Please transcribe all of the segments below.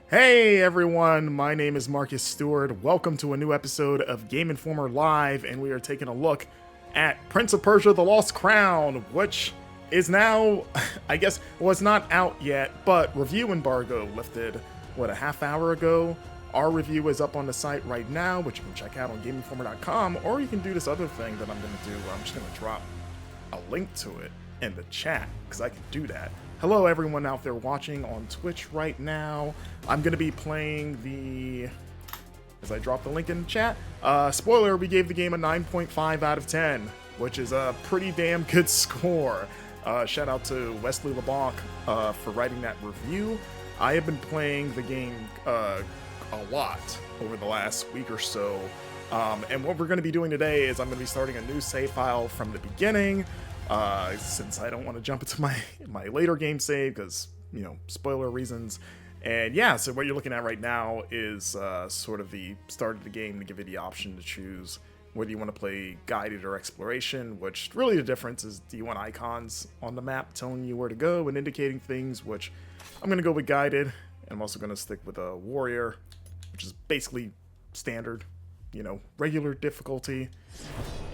Hey everyone, my name is Marcus Stewart. Welcome to a new episode of Game Informer Live, and we are taking a look at Prince of Persia: The Lost Crown, which is now, I guess, was not out yet, but review embargo lifted, a half hour ago. Our review is up on the site right now, which you can check out on GameInformer.com, or you can do this other thing that I'm going to do, where I'm just going to drop a link to it in the chat, because I can do that. Hello everyone out there watching on Twitch right now. I'm going to be playing as I drop the link in the chat, spoiler, we gave the game a 9.5 out of 10, which is a pretty damn good score. Shout out to Wesley LeBlanc for writing that review. I have been playing the game a lot over the last week or so, and what we're going to be doing today is I'm going to be starting a new save file from the beginning. Since I don't want to jump into my later game save because, you know, spoiler reasons. And yeah, so what you're looking at right now is sort of the start of the game to give you the option to choose whether you want to play guided or exploration, which really the difference is, do you want icons on the map telling you where to go and indicating things, which I'm going to go with guided, and I'm also going to stick with a warrior, which is basically standard, you know, regular difficulty.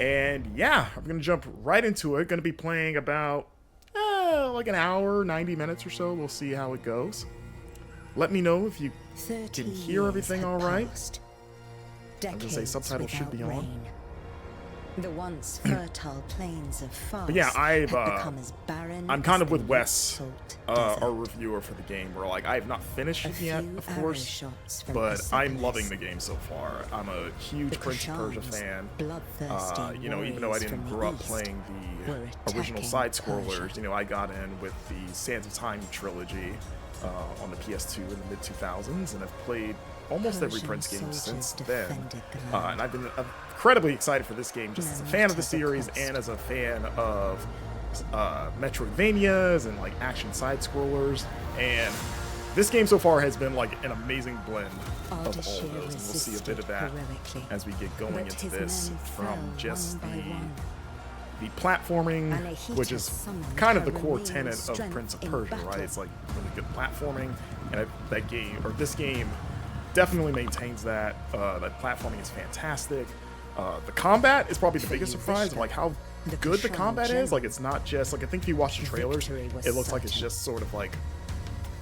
And yeah, I'm gonna jump right into it. Gonna be playing about like an hour, 90 minutes or so. We'll see how it goes. Let me know if you can hear everything all right. I'm gonna say subtitles should be on. The once fertile plains of Fars but yeah, become as barren I'm kind as of with the Wes, desert. our reviewer for the game. Where like I have not finished it yet, of course, but I'm loving the game so far. I'm a huge Prince of Persia fan. You know, even though I didn't grow up playing the original side scrollers, you know, I got in with the Sands of Time trilogy on the PS2 in the mid 2000s, and I've played almost every Prince game since then. And I've been incredibly excited for this game, just as a fan of the series and as a fan of Metroidvanias and like action side scrollers. And this game so far has been like an amazing blend of all those, and we'll see a bit of that as we get going into this, from just the platforming, which is kind of the core tenet of Prince of Persia, right? It's like really good platforming, and that game, or this game, definitely maintains that. That platforming is fantastic. The combat is probably the biggest surprise of like how good the combat is. Like, it's not just like, I think if you watch the trailers, it looks like it's just sort of like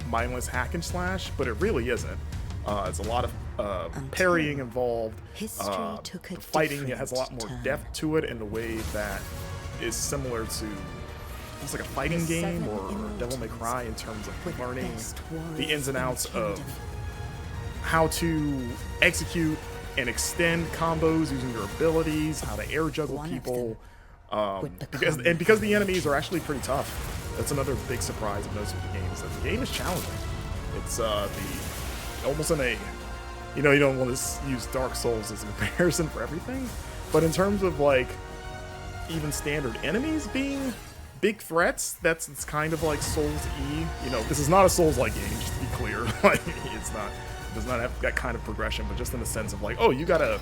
mindless hack and slash, but it really isn't. It's a lot of parrying involved. The fighting, it has a lot more depth to it in a way that is similar to almost like a fighting game or Devil May Cry, in terms of learning the ins and outs of how to execute and extend combos using your abilities, how to air juggle people, because the enemies are actually pretty tough. That's another big surprise of most of the games, that the game is challenging. It's almost in a, you know, you don't want to use Dark Souls as a comparison for everything, but in terms of like even standard enemies being big threats, it's kind of like Souls-y. You know, this is not a Souls-like game, just to be clear. Like, it does not have that kind of progression, but just in the sense of like, oh, you gotta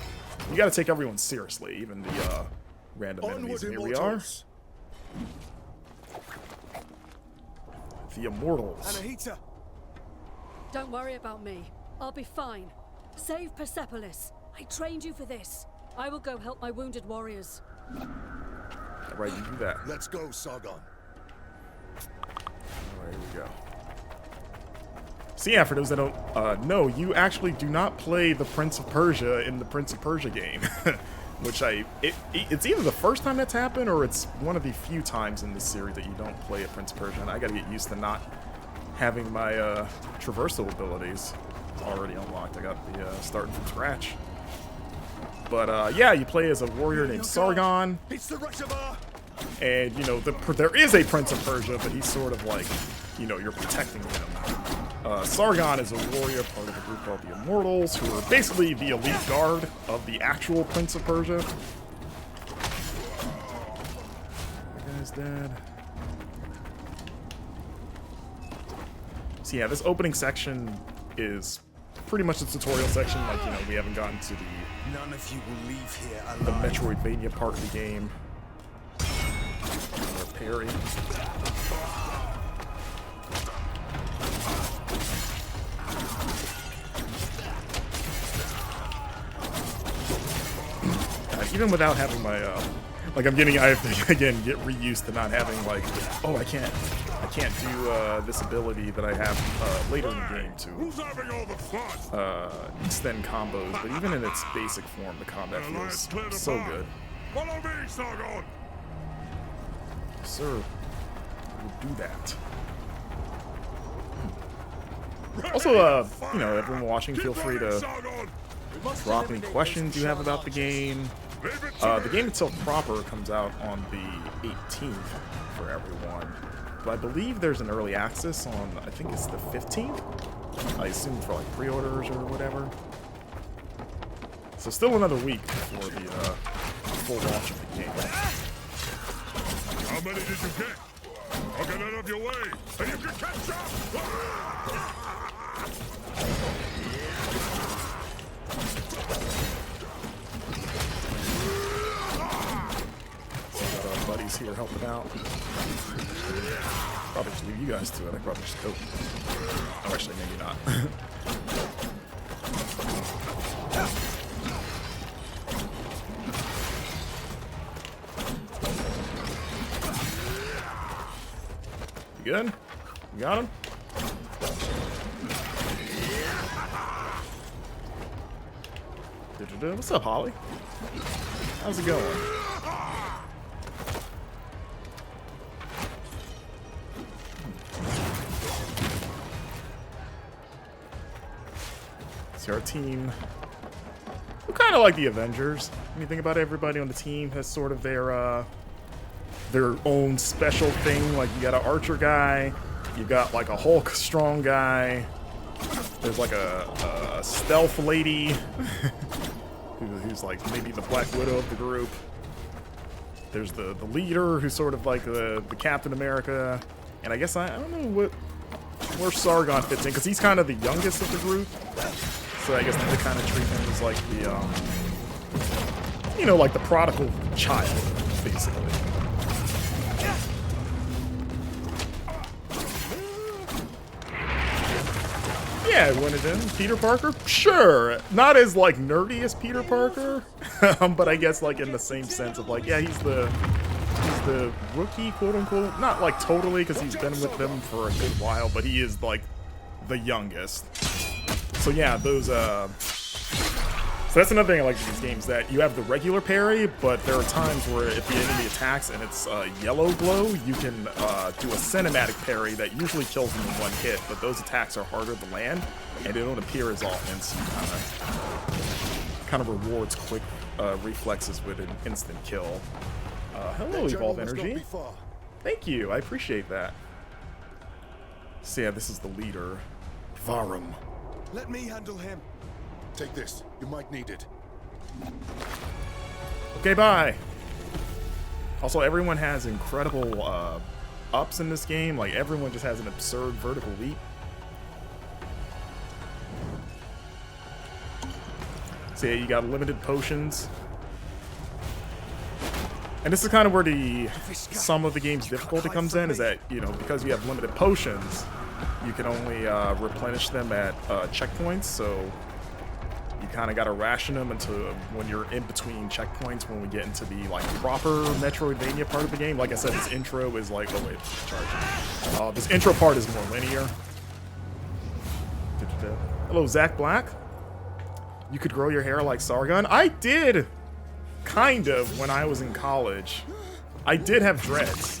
take everyone seriously, even the random enemies. And here we are, the Immortals. Don't worry about me. I'll be fine. Save Persepolis. I trained you for this. I will go help my wounded warriors. Right, you do that. Let's go, Sargon. Alright, here we go. So yeah, for those that don't know, you actually do not play the Prince of Persia in the Prince of Persia game, which it's either the first time that's happened, or it's one of the few times in this series that you don't play a Prince of Persia, and I gotta get used to not having my traversal abilities already unlocked. I got the starting from scratch. But yeah, you play as a warrior named Sargon, and you know there is a Prince of Persia, but he's sort of like, you know, you're protecting him. Sargon is a warrior, part of a group called the Immortals, who are basically the elite guard of the actual Prince of Persia. The guy's dead. So yeah, this opening section is pretty much the tutorial section. Like, you know, we haven't gotten to None of you will leave here the alive. Metroidvania part of the game. Or parry. even without having my like I have to again get reused to not having like, oh, I can't do this ability that I have later in the game to extend combos, but even in its basic form, the combat feels so good. Follow me, Sargon. Sir, we'll do that. Also, you know, everyone watching, feel free to drop any questions you have about the game. The game itself proper comes out on the 18th for everyone, but I believe there's an early access on, I think it's the 15th. I assume for like pre-orders or whatever. So still another week before the full launch of the game. How many did you get? I'll get out of your way, and you can catch up! Got our buddies here helping out. Probably just leave you guys to it. I probably just go. Oh, actually, maybe not. You good? You got him? What's up, Holly? How's it going? See, our team, we're kind of like the Avengers. When you think about it, everybody on the team has sort of their own special thing. Like, you got an archer guy, you got like a Hulk strong guy, there's like a stealth lady who's like maybe the Black Widow of the group. There's the leader who's sort of like the Captain America, and I guess I don't know where Sargon fits in, because he's kind of the youngest of the group. So I guess they kind of treat him as like the, you know, like the prodigal child, basically. Yeah, went it in. Peter Parker? Sure. Not as like nerdy as Peter Parker, but I guess like in the same sense of like, yeah, he's the rookie, quote unquote. Not like totally, because he's been with them for a good while, but he is like the youngest. So yeah, those so that's another thing I like in these games, that you have the regular parry, but there are times where if the enemy attacks and it's yellow glow, you can do a cinematic parry that usually kills them in one hit, but those attacks are harder to land, and they don't appear as often, so kind of rewards quick reflexes with an instant kill. Hello, Evolve Energy. Thank you, I appreciate that. So yeah, this is the leader, Varum. Let me handle him. Take this. You might need it. Okay, bye. Also, everyone has incredible ups in this game. Like, everyone just has an absurd vertical leap. So yeah, you got limited potions. And this is kind of where some of the game's difficulty comes in, is that, you know, because you have limited potions, you can only replenish them at checkpoints, so you kind of got to ration them until when you're in between checkpoints, when we get into the like proper Metroidvania part of the game. Like I said, this intro is like, oh wait, charging. This intro part is more linear. Hello, Zach Black. You could grow your hair like Sargon. I did, kind of, when I was in college. I did have dreads,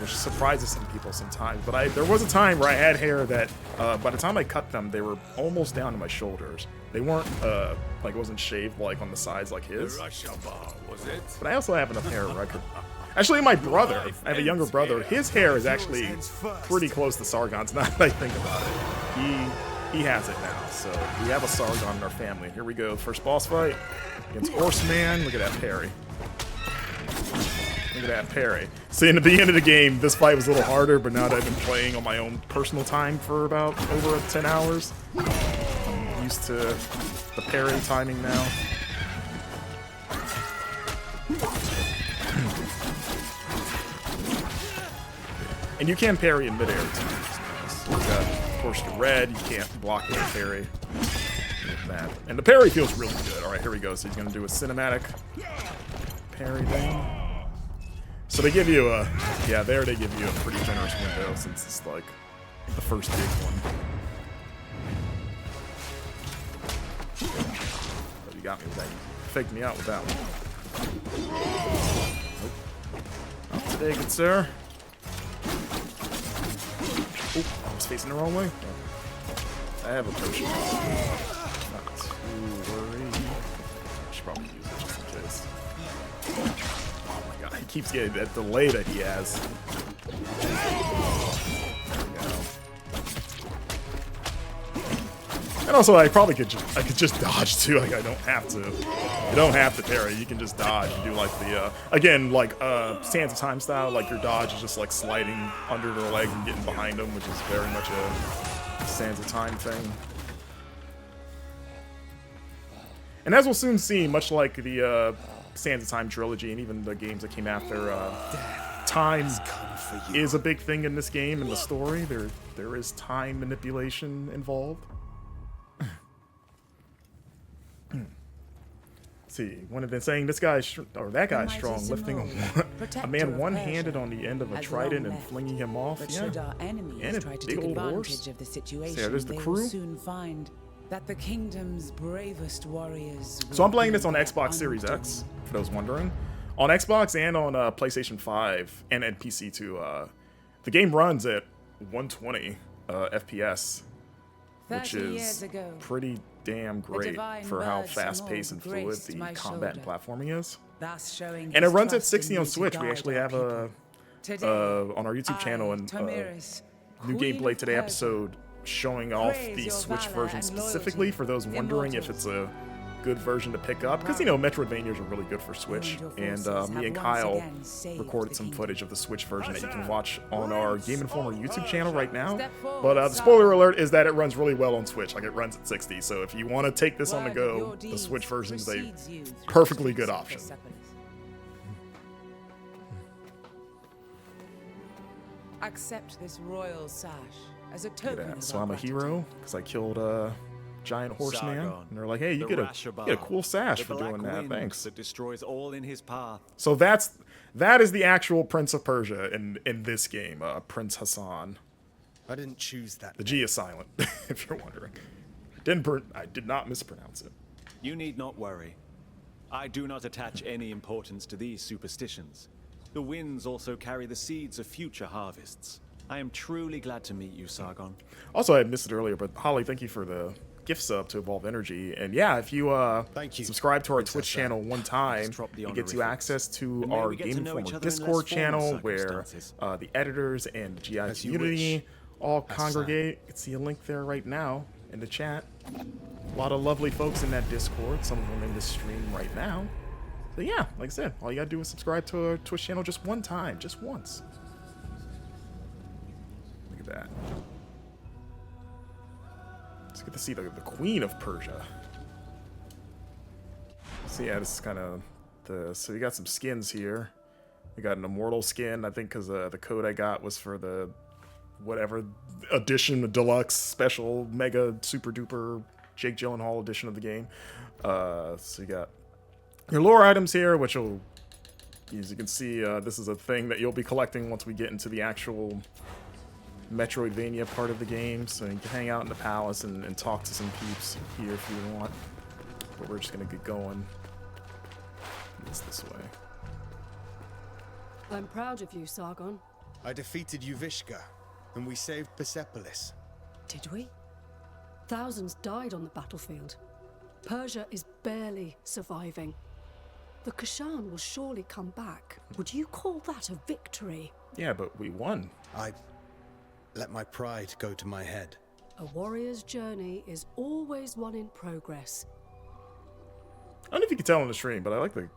which surprises some people sometimes. But there was a time where I had hair that, by the time I cut them, they were almost down to my shoulders. They weren't, like, it wasn't shaved, like, on the sides like his. Was it? But I also have enough hair where I could... Actually, my brother, I have a younger brother, his hair is actually pretty close to Sargon's, now that I think about it. He has it now, so we have a Sargon in our family. Here we go, first boss fight against Horseman. Look at that parry. Look at that parry. See, in the beginning of the game, this fight was a little harder, but now that I've been playing on my own personal time for about over 10 hours, I'm used to the parry timing now. And you can parry in midair too. Nice. Of course, you're red, you can't block the parry. with that. And the parry feels really good. All right, here we go. So he's going to do a cinematic parry thing. So they give you a, yeah, there they give you a pretty generous window since it's like the first big one. Oh, you got me with that. You faked me out with that one. Nope. Not today, good sir. Oh, I was facing the wrong way. I have a potion. Not too worried. I should probably use it just in case. Oh my god, he keeps getting that delay that he has. There we go. And also, I probably could just dodge too. Like I don't have to. You don't have to parry. You can just dodge and do like the again like Sands of Time style. Like your dodge is just like sliding under their legs and getting behind them, which is very much a Sands of Time thing. And as we'll soon see, much like the Sands of Time trilogy and even the games that came after, time is a big thing in this game in the story. There is time manipulation involved. See, one of them saying this guy's or that guy's strong, lifting a man one-handed on the end of a trident and flinging him off. But Yeah, should our enemies and a try to big take old advantage horse. of the situation, So there's the they crew. will soon find that the kingdom's bravest warriors. So I'm playing this on will Xbox be Series undone. X, for those wondering. On Xbox and on PlayStation 5 and PC too. The game runs at 120 FPS, which 30 years is ago, pretty damn great divine for how birds fast-paced and among fluid graced the my combat and shoulder, platforming is. thus showing And it his runs at trust in 60 on me to Switch. We guide actually our have people. Today, on our YouTube channel and Tomiris, new Queen gameplay of today Persia, episode showing off praise the your Switch valor version and specifically loyalty, for those wondering if it's Immortals. a good version to pick up, because you know Metroidvanias are really good for Switch, your and forces me have and once Kyle again saved recorded the some kingdom. footage of the Switch version that you can watch on our Game Informer YouTube channel right now. Step forward, But the spoiler alert is that it runs really well on Switch, like it runs at 60. So if you want to take this on the Word of go, your the deeds Switch version is a precedes you through perfectly the good streets of option. Persepolis. Accept this royal sash as a Look token at that. of So our I'm a gratitude. hero because I killed giant horseman, Sargon, and they're like, "Hey, you get a cool sash for doing that. Thanks." That destroys all in his path. So that is the actual Prince of Persia in this game, Prince Hassan. I didn't choose that. The G is silent, if you're wondering. I did not mispronounce it. You need not worry. I do not attach any importance to these superstitions. The winds also carry the seeds of future harvests. I am truly glad to meet you, Sargon. Also, I missed it earlier, but Holly, thank you for the gift sub to Evolve Energy. And yeah, if you Thank you, subscribe to our Princess Twitch channel one time, drop the it gets you honorifics. access to And may our we get Game to know each Informer other in less Discord formal channel where circumstances. the editors and the GI As you community wish, all Hassan. congregate. You can see a link there right now in the chat. A lot of lovely folks in that Discord, some of them in this stream right now. So yeah, like I said, all you gotta do is subscribe to our Twitch channel just one time, just once. Look at that. Let's get to see the Queen of Persia. So yeah, this is kind of so you got some skins here. We got an immortal skin, I think, because the code I got was for the whatever edition, the deluxe, special, mega, super duper Jake Gyllenhaal edition of the game. So you got your lore items here, which will, as you can see, this is a thing that you'll be collecting once we get into the actual Metroidvania part of the game. So you can hang out in the palace and talk to some peeps here if you want. But we're just gonna get going. It's this way. I'm proud of you, Sargon. I defeated Uvishka, and we saved Persepolis. Did we? Thousands died on the battlefield. Persia is barely surviving. The Kashan will surely come back. Would you call that a victory? Yeah, but we won. I let my pride go to my head. A warrior's journey is always one in progress. I don't know if you can tell on the stream, but I like the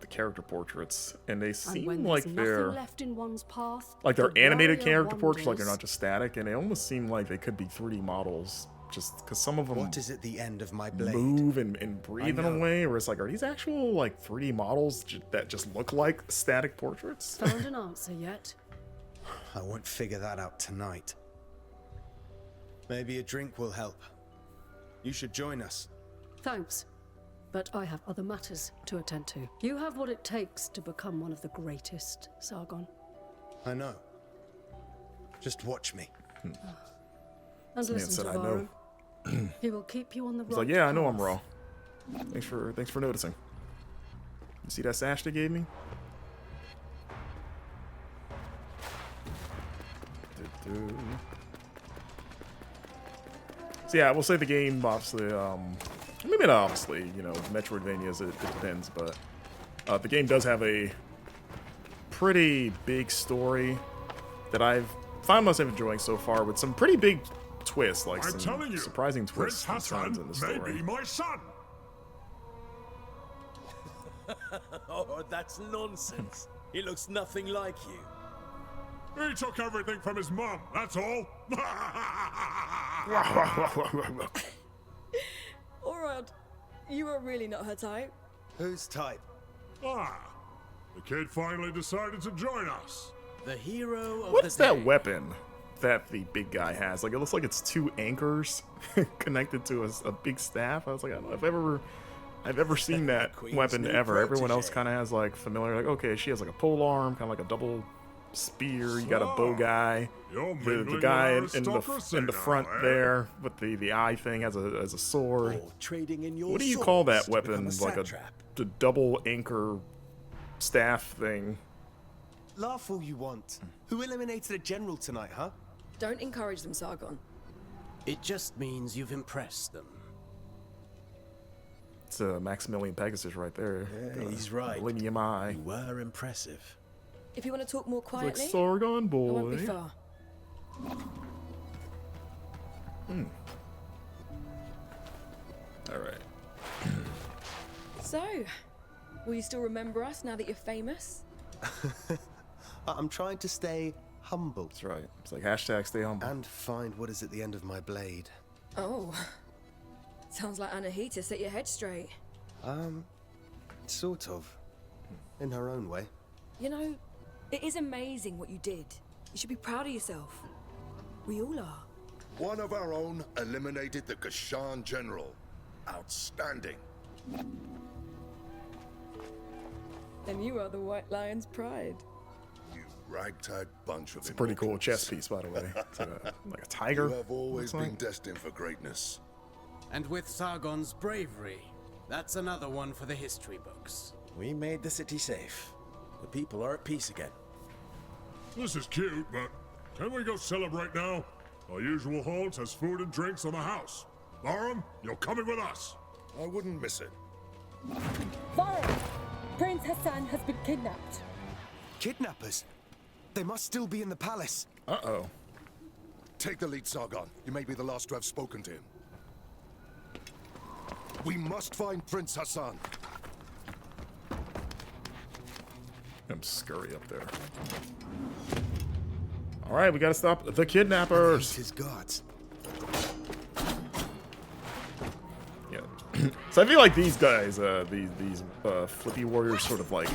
character portraits, and they And seem when like there's they're nothing left in one's path, like they're the animated warrior character portraits, like they're not wanders. just static, and they almost seem like they could be 3D models, just because some of them What is at the end of my blade? move and breathe in a know. way where it's like, are these actual like 3D models that just look like static portraits? Found an answer yet? I won't figure that out tonight. Maybe a drink will help. You should join us. Thanks, but I have other matters to attend to. You have what it takes to become one of the greatest, Sargon. I know. Just watch me. And Man listen said, to "I know." Varro. He will keep you on the He's right like, yeah, I know path. I'm raw. Thanks for noticing. You see that sash they gave me? So yeah, I will say the game obviously, maybe not obviously, you know, Metroidvanias, it depends, but the game does have a pretty big story that I've found myself enjoying so far, with some pretty big twists, like I'm some telling you, surprising Prince twists and turns Hassan in the may story. be my son. Oh, that's nonsense. He looks nothing like you. He took everything from his mom, that's all. Alright, you are really not her type. Whose type? Ah, the kid finally decided to join us. The hero of What's the that day. weapon that the big guy has? Like, it looks like it's two anchors connected to a big staff. I was like, I don't know if I've ever seen that Queen's weapon new ever. Everyone else protege. kind of has like familiar, like, okay, she has like a pole arm, kind of like a double spear. You got a bow guy. You're The mingling guy with in the aristocracy front now, eh? there with the eye thing has a sword. Or trading in your What do you call that swords to weapon? become a Like satrap. the double anchor staff thing. Laugh all you want. Who eliminated a general tonight, huh? Don't encourage them, Sargon. It just means you've impressed them. It's Maximilian Pegasus right there. Yeah, he's right. Millennium Eye. You were impressive. If you want to talk more It's like quietly, Sargon I won't be boy. far. All right. So, will you still remember us now that you're famous? I'm trying to stay humble That's right. It's like hashtag stay humble. and find what is at the end of my blade. Oh, sounds like Anahita set your head straight. Sort of. In her own way. You know, it is amazing what you did. You should be proud of yourself. We all are. One of our own eliminated the Kashan general. Outstanding. And you are the White Lion's pride. You ragtag bunch of It's a pretty cool chess piece, by the way. It's like a tiger. You have always looks been like. destined for greatness. And with Sargon's bravery, that's another one for the history books. We made the city safe. The people are at peace again. This is cute, but can we go celebrate now? Our usual halt has food and drinks on the house. Laram, you're coming with us. I wouldn't miss it. Varro! Prince Hassan has been kidnapped. Kidnappers? They must still be in the palace. Uh-oh. Take the lead, Sargon. You may be the last to have spoken to him. We must find Prince Hassan. I'm scurry up there. All right, we gotta stop the kidnappers. His guards. Yeah. So I feel like these guys, these flippy warriors, sort of like,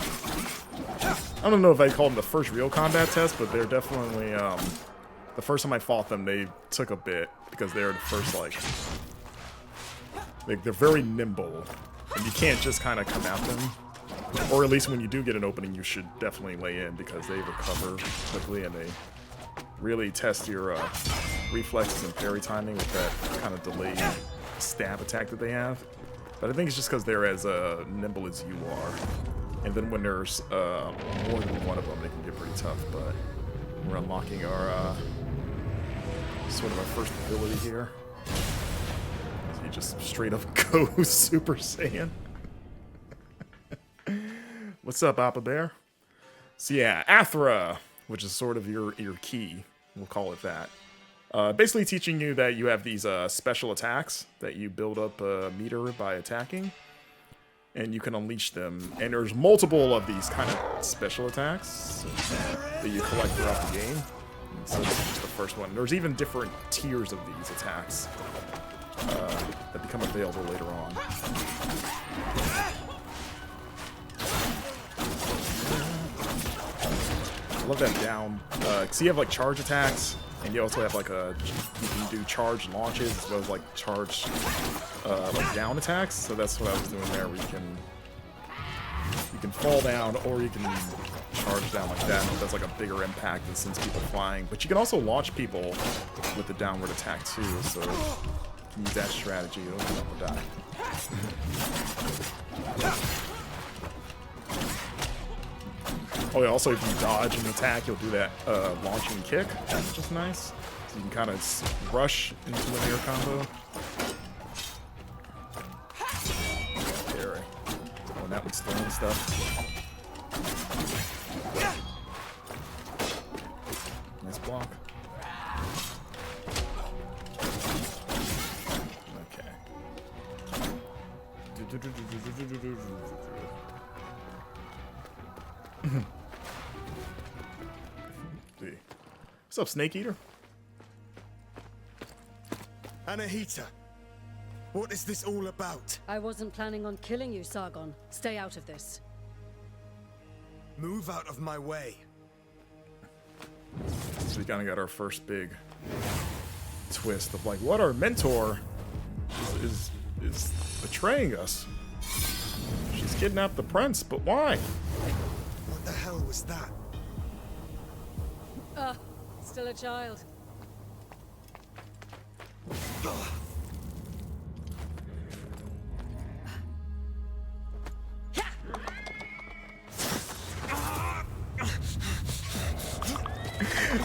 I don't know if I call them the first real combat test, but they're definitely the first time I fought them, they took a bit because they're the first like they're very nimble, and you can't just kind of come at them. Or at least when you do get an opening, you should definitely lay in because they recover quickly and they really test your reflexes and parry timing with that kind of delayed stab attack that they have. But I think it's just because they're as nimble as you are. And then when there's more than one of them, they can get pretty tough. But we're unlocking our sort of our first ability here. So you just straight up go Super Saiyan. What's up, Appa Bear? So yeah, Athra, which is sort of your key, we'll call it that. Basically teaching you that you have these special attacks that you build up a meter by attacking, and you can unleash them. And there's multiple of these kind of special attacks that you collect throughout the game. And so this is just the first one. There's even different tiers of these attacks that become available later on. I love that down. So you have like charge attacks, And you also have like you can do charge launches as well as like charge like down attacks. So that's what I was doing there, where you can fall down or you can charge down like that. That's like a bigger impact than sends people flying. But you can also launch people with the downward attack too. So you can use that strategy. It'll never die. Oh yeah, also if you dodge an attack, you'll do that launching kick. That's just nice. So you can kind of rush into an air combo. There. Oh, and that one's throwing stuff. Nice block. Okay. What's up, Snake Eater? Anahita, what is this all about? I wasn't planning on killing you, Sargon. Stay out of this. Move out of my way. So we kind of got our first big twist of like, what our mentor is betraying us. She's kidnapped the prince, but why? What the hell was that? Still a child.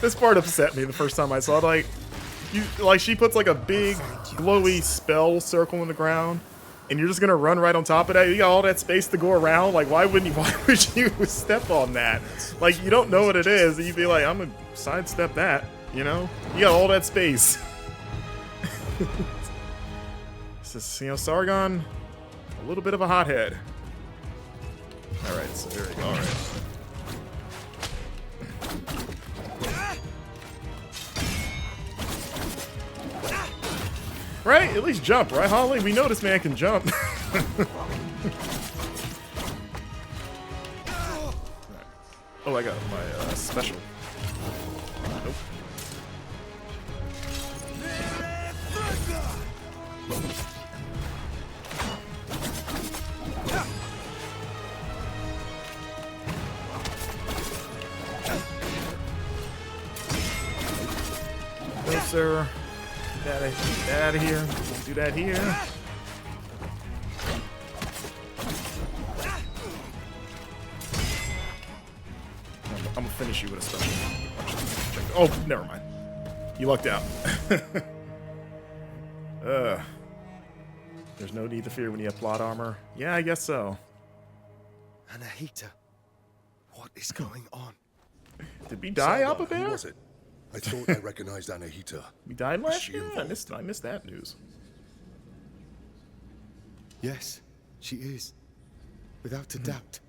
This part upset me the first time I saw it. Like she puts like a big glowy spell circle in the ground, and you're just gonna run right on top of that. You got all that space to go around. Like, why would you step on that? Like, you don't know what it is, and you'd be like, I'm gonna sidestep that. You know, you got all that space. This is, you know, Sargon, a little bit of a hothead. All right, so there we go. All right. Right? At least jump, right, Holly? We know this man can jump. Oh, I got my special. Nope. No, sir. Get out of here. Don't do that here. I'm gonna finish you with a special. Oh, never mind. You lucked out. There's no need to fear when you have plot armor. Yeah, I guess so. Anahita, what is going on? Did we die, Appa Who Bear? was it? I thought I recognized Anahita. We died last Is she year? I involved? missed that news. Yes, she is. Without a doubt.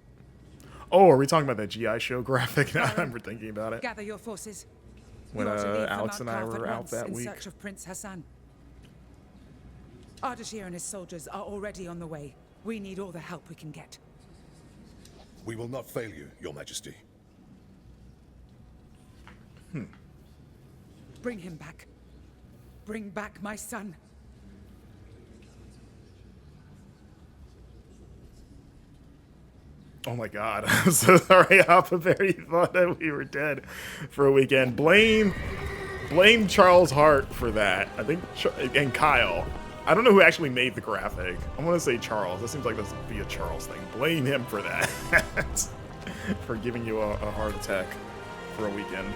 Oh, are we talking about that GI show graphic? Now I'm thinking about it. Gather your forces. When You are to leave for Alex and I Mount Carth were at out once that in week. search of Prince Hassan. Ardashir and his soldiers are already on the way. We need all the help we can get. We will not fail you, Your Majesty. Bring him back. Bring back my son. Oh my god, I'm so sorry, Appa Bear. You thought that we were dead for a weekend. Blame Charles Hart for that. I think, and Kyle. I don't know who actually made the graphic. I'm gonna say Charles. That seems like this would be a Charles thing. Blame him for that. For giving you a heart attack for a weekend.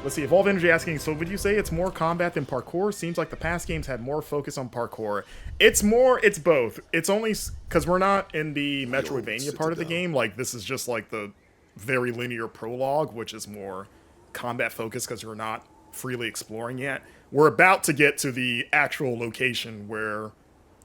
Let's see, Evolve Energy asking, so would you say it's more combat than parkour? Seems like the past games had more focus on parkour. It's both. It's only because we're not in the Metroidvania part of the game. Like, this is just like the very linear prologue, which is more combat focused because we're not freely exploring yet. We're about to get to the actual location where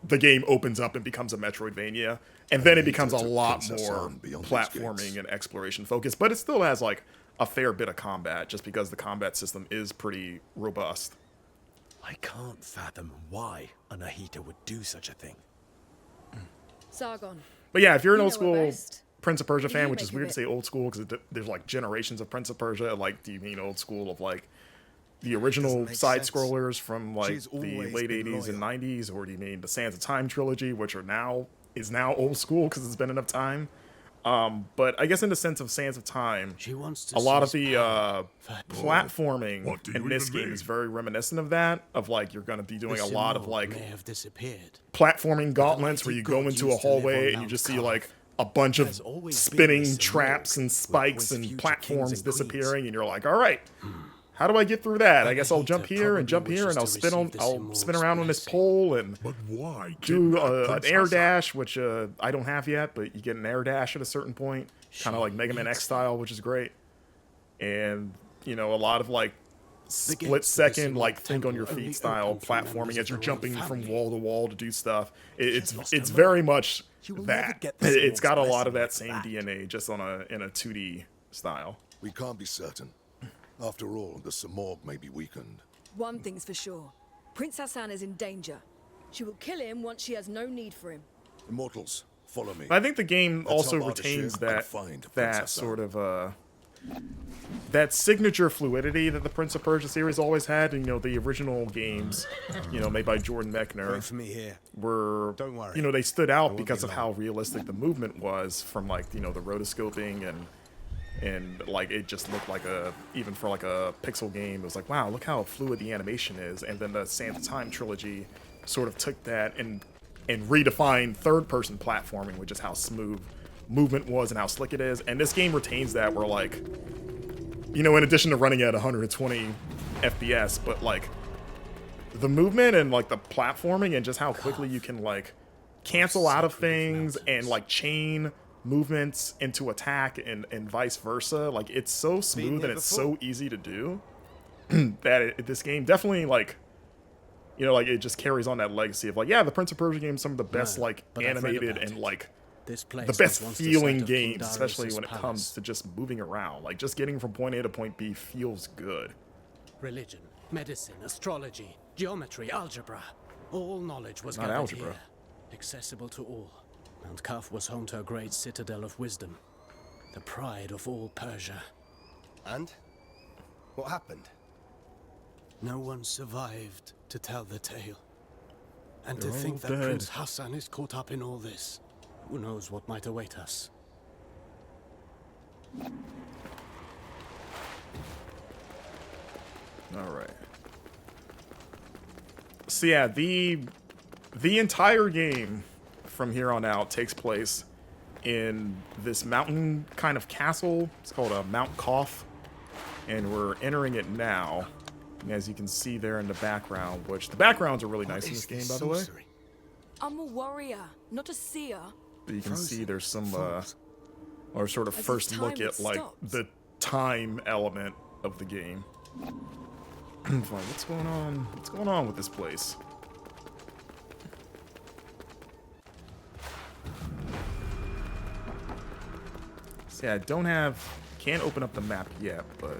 the game opens up and becomes a Metroidvania, and then it becomes a lot more platforming and exploration focused, but it still has like a fair bit of combat just because the combat system is pretty robust. I can't fathom why Anahita would do such a thing. Sargon. But yeah, if you're an You old know her school best. Prince of Persia fan, you which is make weird of to say old school because there's like generations of Prince of Persia. Like, do you mean old school of like the original side scrollers from like the late 80s and 90s, or do you mean the Sands of Time trilogy, which are now old school because it's been enough time? But I guess in the sense of Sands of Time, a lot of the platforming in this game is very reminiscent of that. Of like you're going to be doing a lot of like platforming gauntlets where you go into a hallway and you just see like a bunch of spinning traps and spikes and platforms disappearing, and you're like, all right, how do I get through that? I guess I'll jump here and I'll spin around on this pole and do an air dash, which I don't have yet, but you get an air dash at a certain point, kind of like Mega Man X style, which is great. And you know, a lot of like split second, like think on your feet style platforming as you're jumping from wall to wall to do stuff. It's very much that. It's got a lot of that same DNA, just in a 2D style. We can't be certain. After all, the Samorg may be weakened. One thing's for sure. Prince Hassan is in danger. She will kill him once she has no need for him. Immortals, follow me. I think the game also retains that sort of that signature fluidity that the Prince of Persia series always had. You know, the original games, you know, made by Jordan Mechner, were, you know, they stood out because of how realistic the movement was from like, you know, the rotoscoping and like it just looked like even for like a pixel game, it was like, wow, look how fluid the animation is. And then the Sands of Time trilogy sort of took that and redefined third-person platforming, which is how smooth movement was and how slick it is. And this game retains that, where like, you know, in addition to running at 120 FPS, but like the movement and like the platforming and just how quickly you can like cancel out of things and like chain movements into attack and vice versa. Like, it's so smooth and it's so easy to do that this game definitely, like, you know, like it just carries on that legacy of like, yeah, the Prince of Persia games, some of the best like animated and like the best feeling games, especially when it comes to just moving around. Like, just getting from point A to point B feels good. Religion, medicine, astrology, geometry, algebra. All knowledge was Not gathered algebra. here, accessible to all. Mount Kaf was home to a great citadel of wisdom, the pride of all Persia. And? What happened? No one survived to tell the tale. And They're to think all that dead. Prince Hassan is caught up in all this, who knows what might await us. All right. So yeah, the entire game from here on out takes place in this mountain kind of castle. It's called Mount Koth, and we're entering it now. And as you can see there in the background, which the backgrounds are really nice in this game, by the way. I'm a warrior, not a seer. But you can see there's some, or sort of As if first look time at like stops. the time element of the game. What's going on? What's going on with this place? See, I can't open up the map yet, but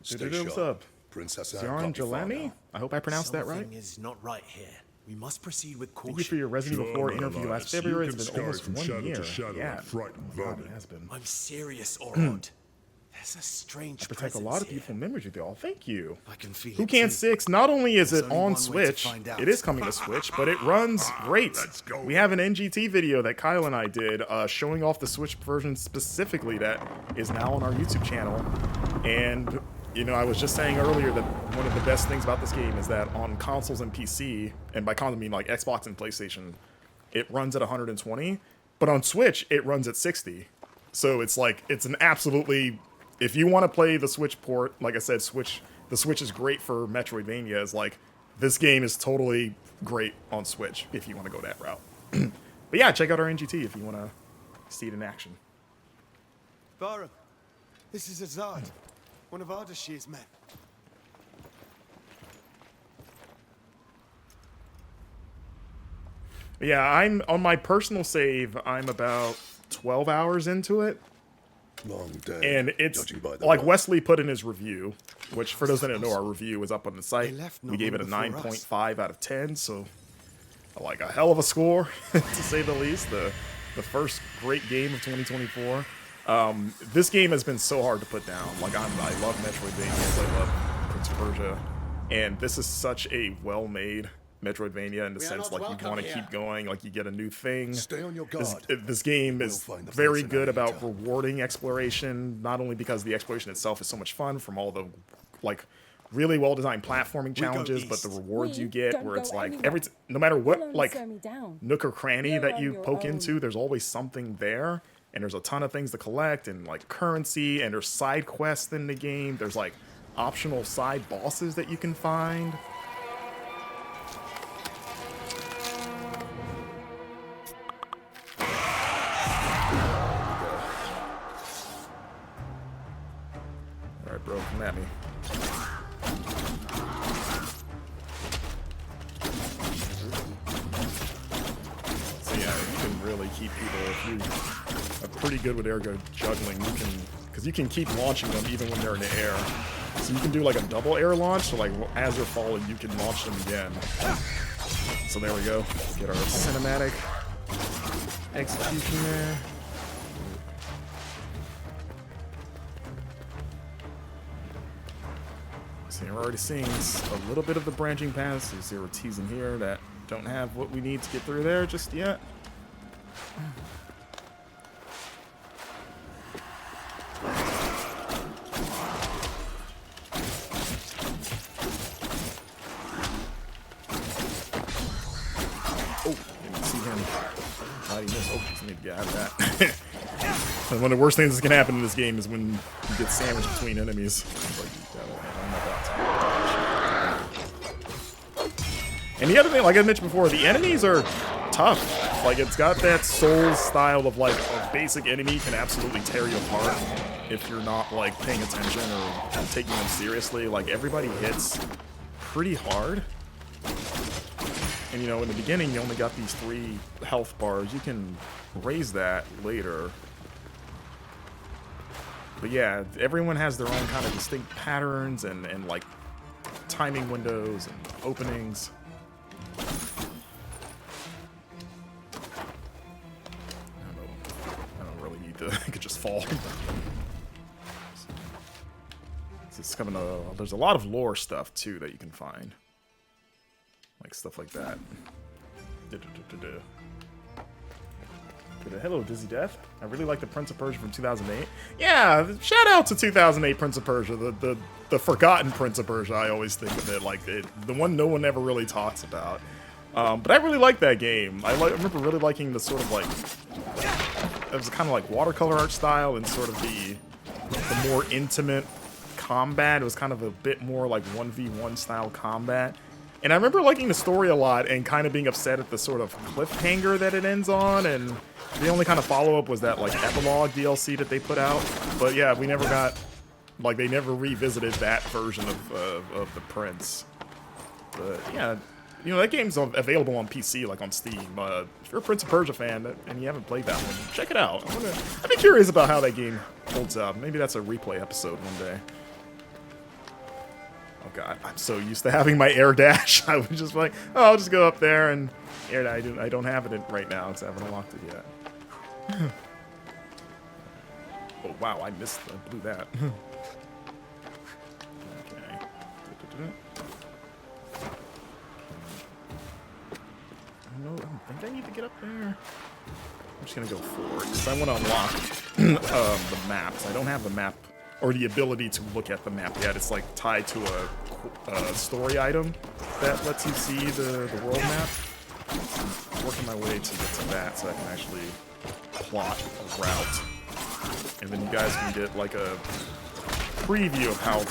what's up? Prince Hassan Sargon can't be far Jalani? now. I hope I pronounced that right. Something is not right here. We must proceed with caution. Thank you for your Resident Evil 4 interview last February. It's been almost from 1 shadow to year. shadow Yeah, like frightened God, vermin. it has been. I'm serious, Orod. There's a strange I protect a lot of beautiful memories with y'all. Thank you. I can feel Who it Can too. 6, not only is There's it only on one way to Switch, find out. it is coming to Switch, but it runs great. Let's go. We have an NGT video that Kyle and I did showing off the Switch version specifically that is now on our YouTube channel. And, you know, I was just saying earlier that one of the best things about this game is that on consoles and PC, and by console I mean like Xbox and PlayStation, it runs at 120, but on Switch, it runs at 60. So it's like, it's an absolutely... If you want to play the Switch port, like I said, the Switch is great for Metroidvanias. Like, this game is totally great on Switch if you want to go that route. But yeah, check out our NGT if you want to see it in action. Barum, this is Azad, one of Ardashir's men. But yeah, I'm on my personal save. I'm about 12 hours into it, Long day. And it's judging by the like light. Wesley put in his review, which for those that don't know, our review is up on the site. left We not gave it a long before us. 9.5 out of 10, so like a hell of a score to say the least. The first great game of 2024. This game has been so hard to put down. Like I love Metroidvania, I love Prince of Persia, and this is such a well-made Metroidvania in the sense like you want to keep going, like you get a new thing. Stay on your guard. This game is find the very place good in about Anita. rewarding exploration, not only because the exploration itself is so much fun from all the like really well-designed platforming challenges, but the rewards you get where it's like no matter what like nook or cranny that you poke into, there's always something there, and there's a ton of things to collect and like currency, and there's side quests in the game. There's like optional side bosses that you can find. All right, bro, come at me. So yeah, you can really keep people, if you are pretty good with air juggling, you can, because you can keep launching them even when they're in the air. So you can do like a double air launch, so like as they're falling, you can launch them again. So there we go. Get our cinematic execution there. So you're already seeing a little bit of the branching paths. You see we're teasing here that don't have what we need to get through there just yet. Oh, didn't see him. How did he miss? Oh, just need to get out of that. And one of the worst things that can happen in this game is when you get sandwiched between enemies. And the other thing, like I mentioned before, the enemies are tough. Like, it's got that Souls style of, like, a basic enemy can absolutely tear you apart if you're not, like, paying attention or taking them seriously. Like, everybody hits pretty hard. And, you know, in the beginning, you only got these 3 health bars. You can raise that later. But yeah, everyone has their own kind of distinct patterns and like, timing windows and openings. I don't really need to, I could just fall. It's coming there's a lot of lore stuff, too, that you can find. Like, stuff like that. Hello, Dizzy Death. I really like the Prince of Persia from 2008. Yeah, shout out to 2008 Prince of Persia, the forgotten Prince of Persia. I always think of it like the one no one ever really talks about. But I really like that game. I remember really liking the sort of like it was kind of like watercolor art style and sort of the more intimate combat. It was kind of a bit more like 1v1 style combat. And I remember liking the story a lot and kind of being upset at the sort of cliffhanger that it ends on, and the only kind of follow-up was that, like, epilogue DLC that they put out. But yeah, we never got, like, they never revisited that version of the Prince. But yeah, you know, that game's available on PC, like on Steam. If you're a Prince of Persia fan and you haven't played that one, check it out. I'd be curious about how that game holds up. Maybe that's a replay episode one day. Oh god, I'm so used to having my air dash. I was just like, oh, I'll just go up there and air dash. I don't have it right now because I haven't unlocked it yet. Oh wow, I missed. I blew that. Okay. No, I don't think I need to get up there. I'm just gonna go forward because I want to unlock the maps. I don't have the map or the ability to look at the map yet. It's like tied to a story item that lets you see the world map. I'm working my way to get to that so I can actually plot a route. And then you guys can get like a preview of how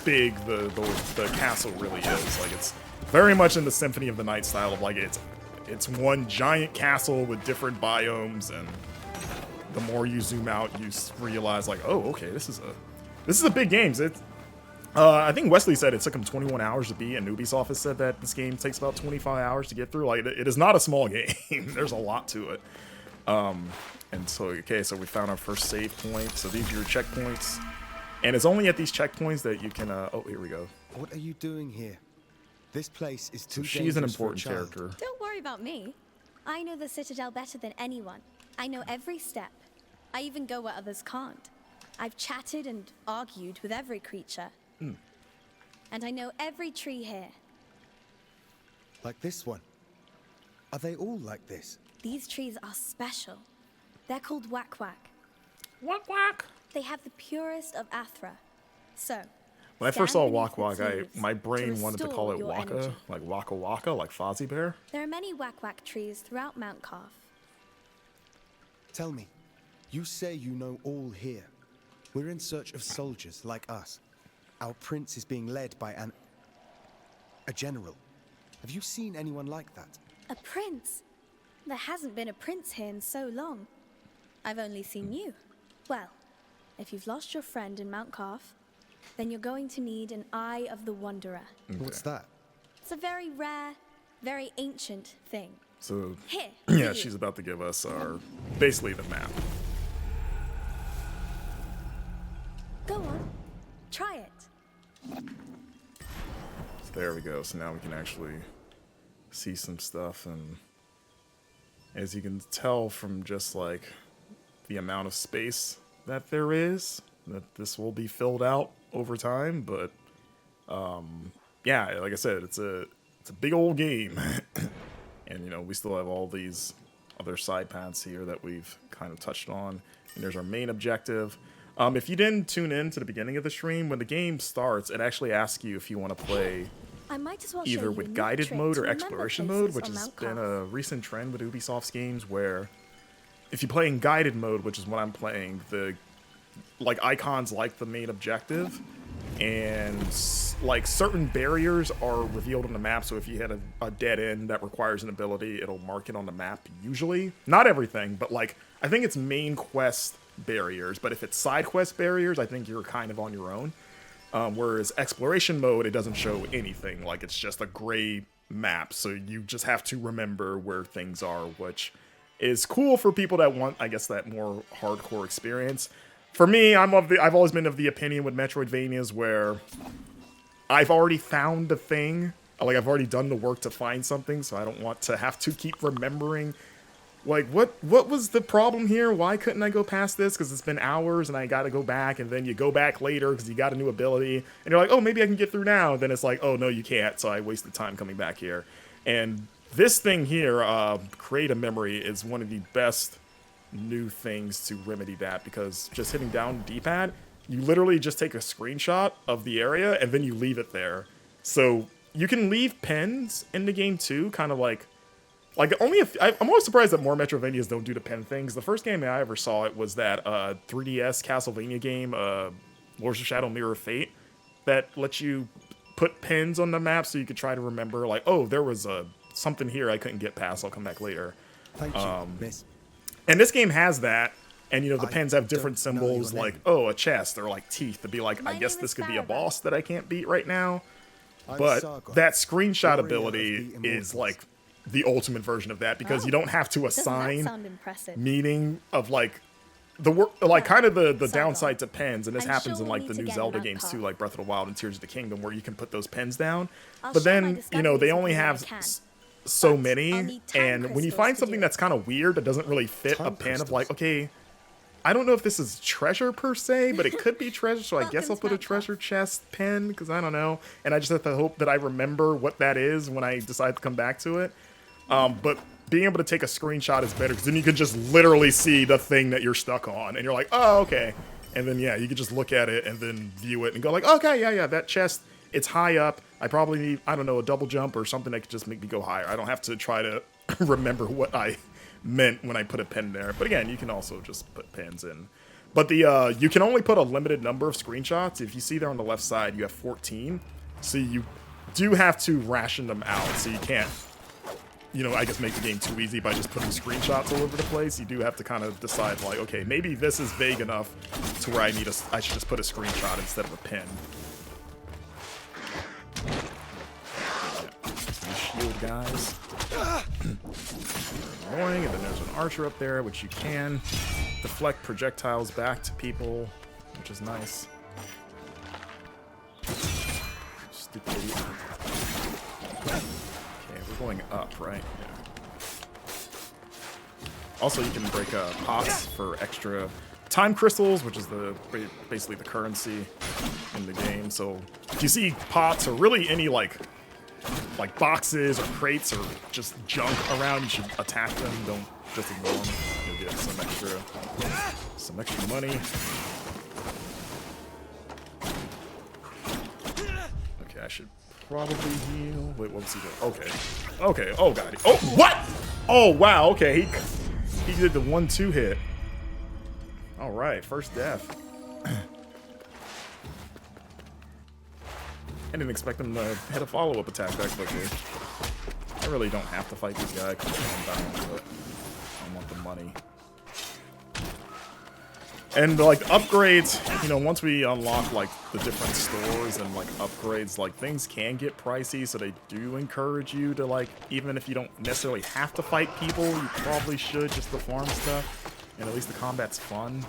big the castle really is. Like, it's very much in the Symphony of the Night style of like it's one giant castle with different biomes, and the more you zoom out, you realize like, oh, okay, this is a big game. I think Wesley said it took him 21 hours to beat, and Ubisoft has said that this game takes about 25 hours to get through. Like, it is not a small game. There's a lot to it. And so, okay, so we found our first save point. So these are your checkpoints. And it's only at these checkpoints that you can, oh, here we go. What are you doing here? This place is too So she's an dangerous for a important child. character. Don't worry about me. I know the Citadel better than anyone. I know every step. I even go where others can't. I've chatted and argued with every creature. And I know every tree here. Like this one. Are they all like this? These trees are special. They're called whack-whack. Whack-whack! They have the purest of Athra. So, When I first saw stand Wak beneath Wak, its leaves my brain wanted to call restore it your Waka, energy. like Waka Waka, like Fozzie Bear. There are many whack-whack trees throughout Mount Calf. Tell me, you say you know all here. We're in search of soldiers like us. Our prince is being led by a general. Have you seen anyone like that? A prince? There hasn't been a prince here in so long. I've only seen you. Well, if you've lost your friend in Mount Calf, then you're going to need an Eye of the Wanderer. What's that? It's a very rare, very ancient thing. So, Here, yeah, you. she's about to give us our, basically the map. Go on, try it. So there we go. So now we can actually see some stuff, and as you can tell from just like the amount of space that there is, that this will be filled out over time. But yeah, like I said, it's a big old game. And you know, we still have all these other side paths here that we've kind of touched on. And there's our main objective. If you didn't tune in to the beginning of the stream, when the game starts, it actually asks you if you want to play I might as well show either you with a neat guided trick mode to or remember exploration places mode, which on has Mount been Calf. a recent trend with Ubisoft's games, where if you play in guided mode, which is what I'm playing, the like icons like the main objective, and like certain barriers are revealed on the map. So if you hit a dead end that requires an ability, it'll mark it on the map usually. Not everything, but like I think it's main quest barriers, but if it's side quest barriers, I think you're kind of on your own. Whereas exploration mode, it doesn't show anything. Like it's just a gray map, so you just have to remember where things are, which is cool for people that want, I guess, that more hardcore experience. For me, I've always been of the opinion with Metroidvanias where I've already found the thing, like I've already done the work to find something, so I don't want to have to keep remembering. Like, what was the problem here? Why couldn't I go past this? Because it's been hours and I got to go back, and then you go back later because you got a new ability, and you're like, oh, maybe I can get through now. Then it's like, oh, no, you can't, so I wasted time coming back here. And this thing here, Create a Memory, is one of the best new things to remedy that, because just hitting down D-pad, you literally just take a screenshot of the area, and then you leave it there. So you can leave pens in the game too, kind of like only if I'm always surprised that more Metroidvanias don't do the pen things. The first game I ever saw it was that 3DS Castlevania game, Lords of Shadow Mirror of Fate, that lets you put pins on the map so you could try to remember, like, oh, there was something here I couldn't get past. I'll come back later. Thank you, miss. And this game has that, and you know the pens have different don't know your symbols, like name. oh, a chest, or like teeth, to be like, My I guess name this is could be a Farrah. boss that I can't beat right now. I'm But Sargon, that screenshot warrior of ability the Immortals. is like the ultimate version of that, because Oh, you don't have to Doesn't that assign sound impressive? meaning of like the work, like kind of the Sargon. downside to pens, and this I'm happens sure in we'll like the meet new again Zelda in games Mount too, Calf. like Breath of the Wild and Tears of the Kingdom, where you can put those pens down. I'll But share my then you know they discoveries only with you when I have can. so But I'll many, need time and when you crystals find to something do that's it. kind of weird that doesn't really fit a Time pen of like, crystals. okay, I don't know if this is treasure per se, but it could be treasure, so I guess Welcome I'll to put a Mount Calf. treasure chest pen, because I don't know. And I just have to hope that I remember what that is when I decide to come back to it. But being able to take a screenshot is better, because then you can just literally see the thing that you're stuck on, and you're like, oh, okay. And then, yeah, you can just look at it and then view it and go like, okay, yeah, that chest, it's high up. I probably need, I don't know, a double jump or something that could just make me go higher. I don't have to try to remember what I meant when I put a pen there. But again, you can also just put pens in. But the you can only put a limited number of screenshots. If you see there on the left side, you have 14. So you do have to ration them out. So you can't, you know, I guess make the game too easy by just putting screenshots all over the place. You do have to kind of decide, like, okay, maybe this is vague enough to where I should just put a screenshot instead of a pin. Yeah. Shield, guys. Annoying, and then there's an archer up there, which you can deflect projectiles back to people, which is nice. Stupid idiot. Okay, we're going up, right? Yeah. Also, you can break pots for extra time crystals, which is basically the currency in the game. So if you see pots or really any like boxes or crates or just junk around, you should attack them. Don't just ignore them. You'll get some extra money. Okay, I should probably heal. Wait, what was he doing? Okay. Okay. Oh god. Oh, what? Oh wow. Okay, he did the 1-2 hit. All right, first death. I didn't expect him to hit a follow-up attack that quickly. I really don't have to fight this guy because I'm down, but I want the money. And like upgrades, you know, once we unlock like the different stores and like upgrades, like things can get pricey, so they do encourage you to like, even if you don't necessarily have to fight people, you probably should just to farm stuff. And at least the combat's fun.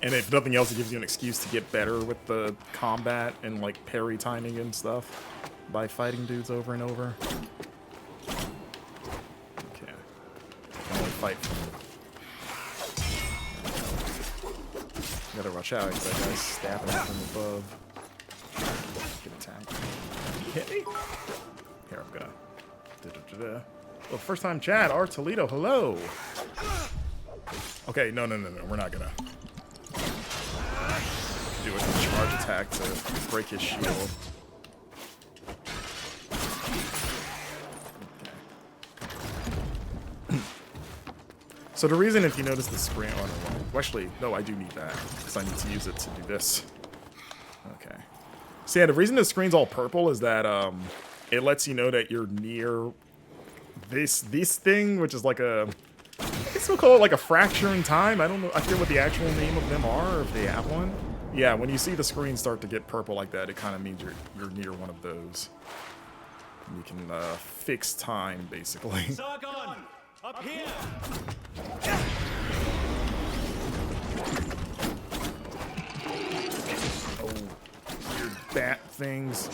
And if nothing else, it gives you an excuse to get better with the combat and like parry timing and stuff by fighting dudes over and over. Okay. Only fight. Gotta watch out because that guy's stabbing from above. Get attacked. Hit me? Here, I'm gonna. Well, first time chat, R. Toledo, hello. Okay, no, we're not gonna do a charge attack to break his shield. Okay. So the reason, if you notice the screen, oh no, actually, no, I do need that because I need to use it to do this. Okay. So yeah, the reason the screen's all purple is that it lets you know that you're near this thing, which is like a, I guess we'll call it like a fracture in time. I don't know. I forget what the actual name of them are, or if they have one. Yeah, when you see the screen start to get purple like that, it kind of means you're near one of those. And you can fix time, basically. Sargon, up here. Oh, weird bat things.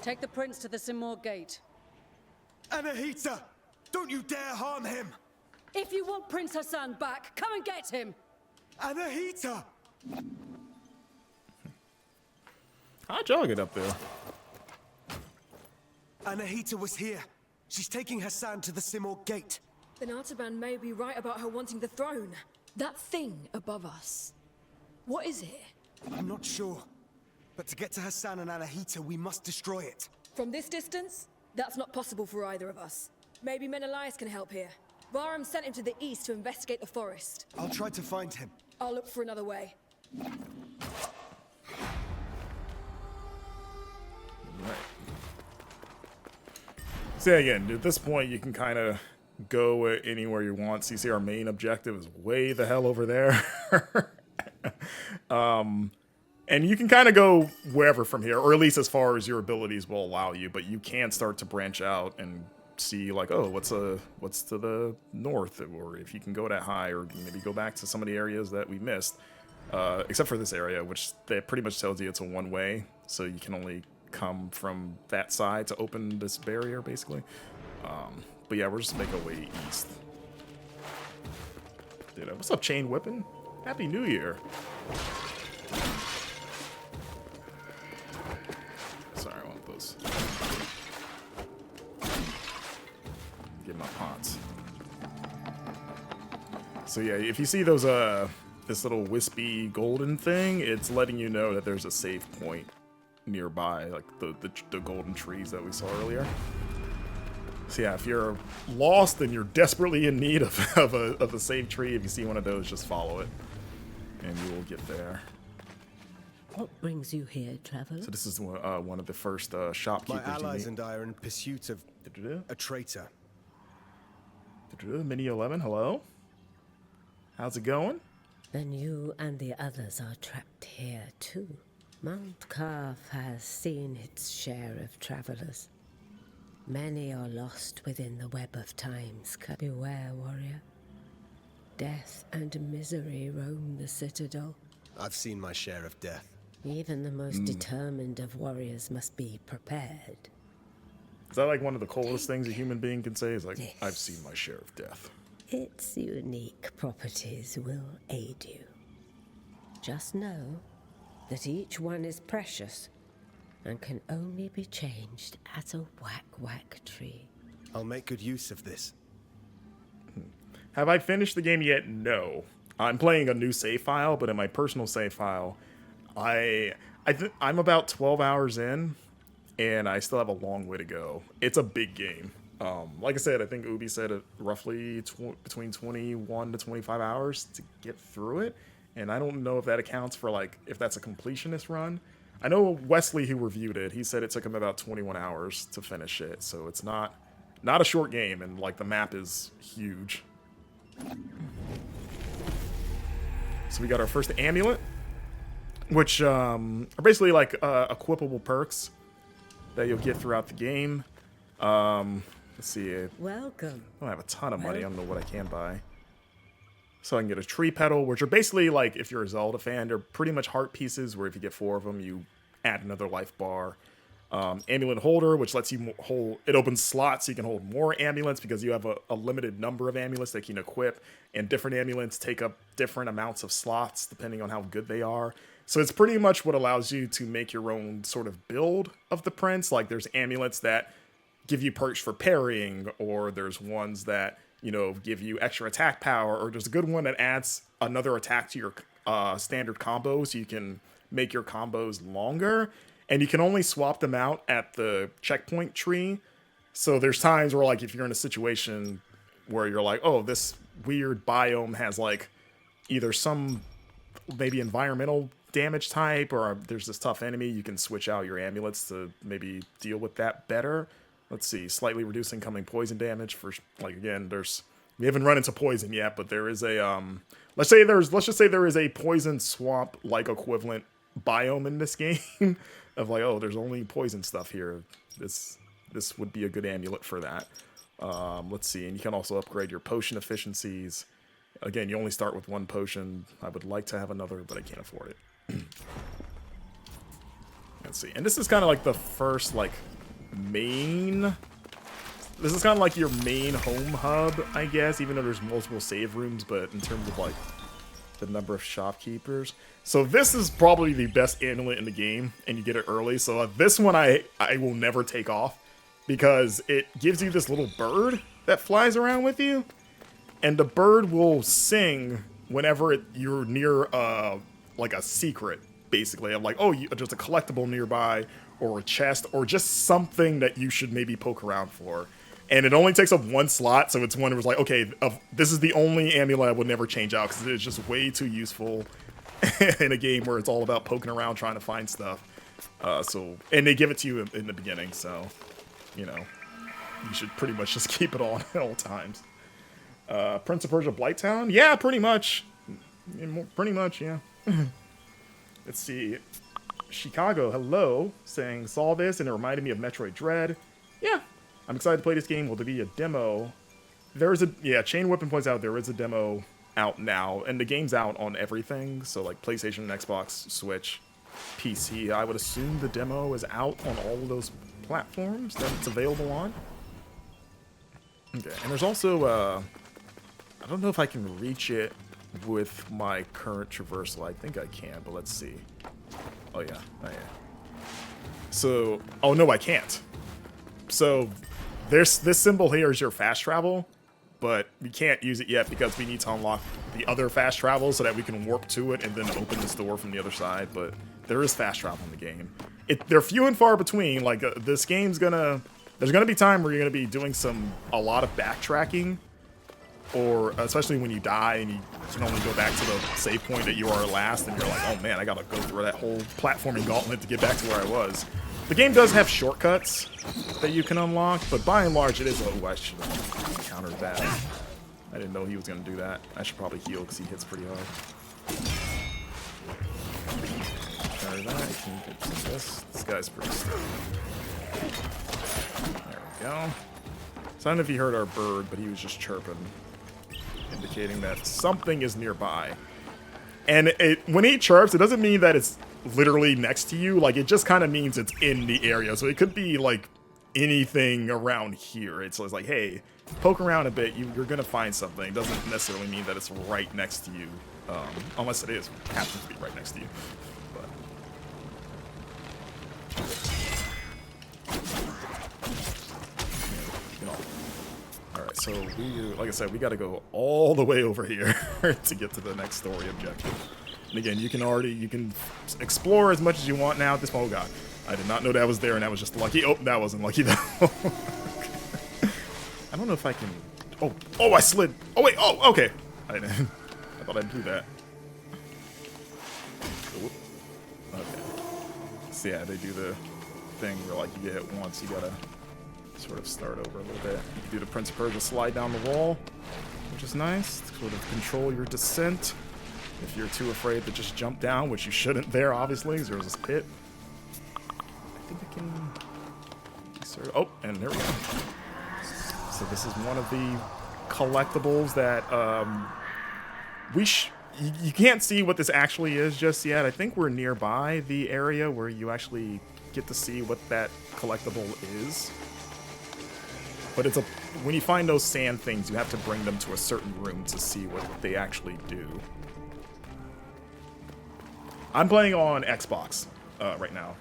Take the prince to the Simor gate. Anahita! Don't you dare harm him! If you want Prince Hassan back, come and get him! Anahita! How'd y'all get up there? Anahita was here. She's taking Hassan to the Simor gate. Then Artaban may be right about her wanting the throne. That thing above us. What is it? I'm not sure. But to get to Hassan and Anahita, we must destroy it. From this distance? That's not possible for either of us. Maybe Menelaus can help here. Bahram sent him to the east to investigate the forest. I'll try to find him. I'll look for another way. Right. So yeah, again, at this point, you can kind of go anywhere you want. So you see our main objective is way the hell over there. And you can kind of go wherever from here, or at least as far as your abilities will allow you, but you can start to branch out and see like, oh, what's to the north, or if you can go that high, or maybe go back to some of the areas that we missed, except for this area, which that pretty much tells you it's a one-way, so you can only come from that side to open this barrier, basically. But yeah, we're just making our way east. Dude, what's up, Chain Whipping? Happy New Year. Sorry, I want those. Get my pots. So yeah, if you see those, this little wispy golden thing, it's letting you know that there's a save point nearby, like the golden trees that we saw earlier. So yeah, if you're lost and you're desperately in need of a save tree, if you see one of those, just follow it, and you will get there. What brings you here, traveler? So this is one of the first shopkeepers. My allies you meet. and I are in pursuit of a traitor. Mini 11, hello? How's it going? Then you and the others are trapped here too. Mount Calf has seen its share of travelers. Many are lost within the web of times. Beware, warrior. Death and misery roam the citadel. I've seen my share of death. Even the most determined of warriors must be prepared. Is that like one of the coldest things a human being can say? Is like, I've seen my share of death. Its unique properties will aid you. Just know that each one is precious and can only be changed at a whack tree. I'll make good use of this. Have I finished the game yet? No. I'm playing a new save file, but in my personal save file, I'm about 12 hours in, and I still have a long way to go. It's a big game. Like I said, I think Ubi said it roughly between 21 to 25 hours to get through it, and I don't know if that accounts for, like, if that's a completionist run. I know Wesley, who reviewed it, he said it took him about 21 hours to finish it, so it's not a short game, and, like, the map is huge. So we got our first amulet, which are basically like equipable perks that you'll get throughout the game. Let's see. Welcome. I don't have a ton of money. I don't know what I can buy. So I can get a tree petal, which are basically like, if you're a Zelda fan, they're pretty much heart pieces where if you get 4 of them, you add another life bar. Amulet holder, which lets you hold, it opens slots so you can hold more amulets because you have a limited number of amulets that you can equip, and different amulets take up different amounts of slots depending on how good they are. So it's pretty much what allows you to make your own sort of build of the prince. Like there's amulets that give you perks for parrying, or there's ones that, you know, give you extra attack power, or there's a good one that adds another attack to your standard combo so you can make your combos longer. And you can only swap them out at the checkpoint tree. So there's times where, like, if you're in a situation where you're like, oh, this weird biome has, like, either some maybe environmental damage type, or there's this tough enemy, you can switch out your amulets to maybe deal with that better. Let's see, slightly reduce incoming poison damage for, like, again, we haven't run into poison yet, but there is a, let's just say there is a poison swamp-like equivalent biome in this game. Of like, oh, there's only poison stuff here. This would be a good amulet for that. Let's see, and you can also upgrade your potion efficiencies. Again, you only start with 1 potion. I would like to have another, but I can't afford it. Let's see, and this is kind of like the first, like, main... This is kind of like your main home hub, I guess, even though there's multiple save rooms, but in terms of, like, the number of shopkeepers. So this is probably the best amulet in the game, and you get it early. So this one I will never take off, because it gives you this little bird that flies around with you, and the bird will sing whenever you're near like a secret, basically. I'm like, oh, there's a collectible nearby, or a chest, or just something that you should maybe poke around for. And it only takes up 1 slot, so it's one that was like, okay, this is the only amulet I would never change out, because it's just way too useful in a game where it's all about poking around trying to find stuff. And they give it to you in the beginning, so, you know, you should pretty much just keep it on at all times. Prince of Persia Blighttown? Yeah, pretty much. Pretty much, yeah. Let's see. Chicago, hello, saying, saw this and it reminded me of Metroid Dread. Yeah. I'm excited to play this game. Will there be a demo? Chain Whipping points out there is a demo out now, and the game's out on everything, so like PlayStation, Xbox, Switch, PC. I would assume the demo is out on all of those platforms that it's available on. Okay, and there's also, I don't know if I can reach it with my current traversal. I think I can, but let's see. Oh yeah. So, oh no, I can't. So, this symbol here is your fast travel, but we can't use it yet because we need to unlock the other fast travel so that we can warp to it and then open this door from the other side. But there is fast travel in the game. They're few and far between. Like this game's there's gonna be time where you're gonna be doing a lot of backtracking, or especially when you die and you can only go back to the save point that you are last, and you're like, oh man, I gotta go through that whole platforming gauntlet to get back to where I was. The game does have shortcuts that you can unlock, but by and large it is, oh, I should have encountered that. I didn't know he was going to do that. I should probably heal because he hits pretty hard. Parry that. Can you get this? This guy's pretty stupid. There we go. So I don't know if you heard our bird, but he was just chirping, indicating that something is nearby. And when he chirps, it doesn't mean that it's literally next to you. Like, it just kind of means it's in the area. So it could be, like, anything around here. It's like, hey, poke around a bit. You're going to find something. It doesn't necessarily mean that it's right next to you. Unless it is. It happens to be right next to you. Alright, so like I said, we got to go all the way over here to get to the next story objective. And again, you can explore as much as you want now at this point. Oh god, I did not know that was there, and that was just lucky. Oh, that wasn't lucky though. I don't know if I can. Oh, I slid. Oh wait. Oh, okay. I thought I blew that. Okay. So yeah, they do the thing where like you get hit once, you gotta sort of start over a little bit. You can do the Prince of Persia slide down the wall, which is nice. To sort of control your descent. If you're too afraid to just jump down, which you shouldn't there, obviously, because there's this pit. I think I can... Oh, and there we go. So this is one of the collectibles that you can't see what this actually is just yet. I think we're nearby the area where you actually get to see what that collectible is. But it's when you find those sand things, you have to bring them to a certain room to see what they actually do. I'm playing on Xbox right now.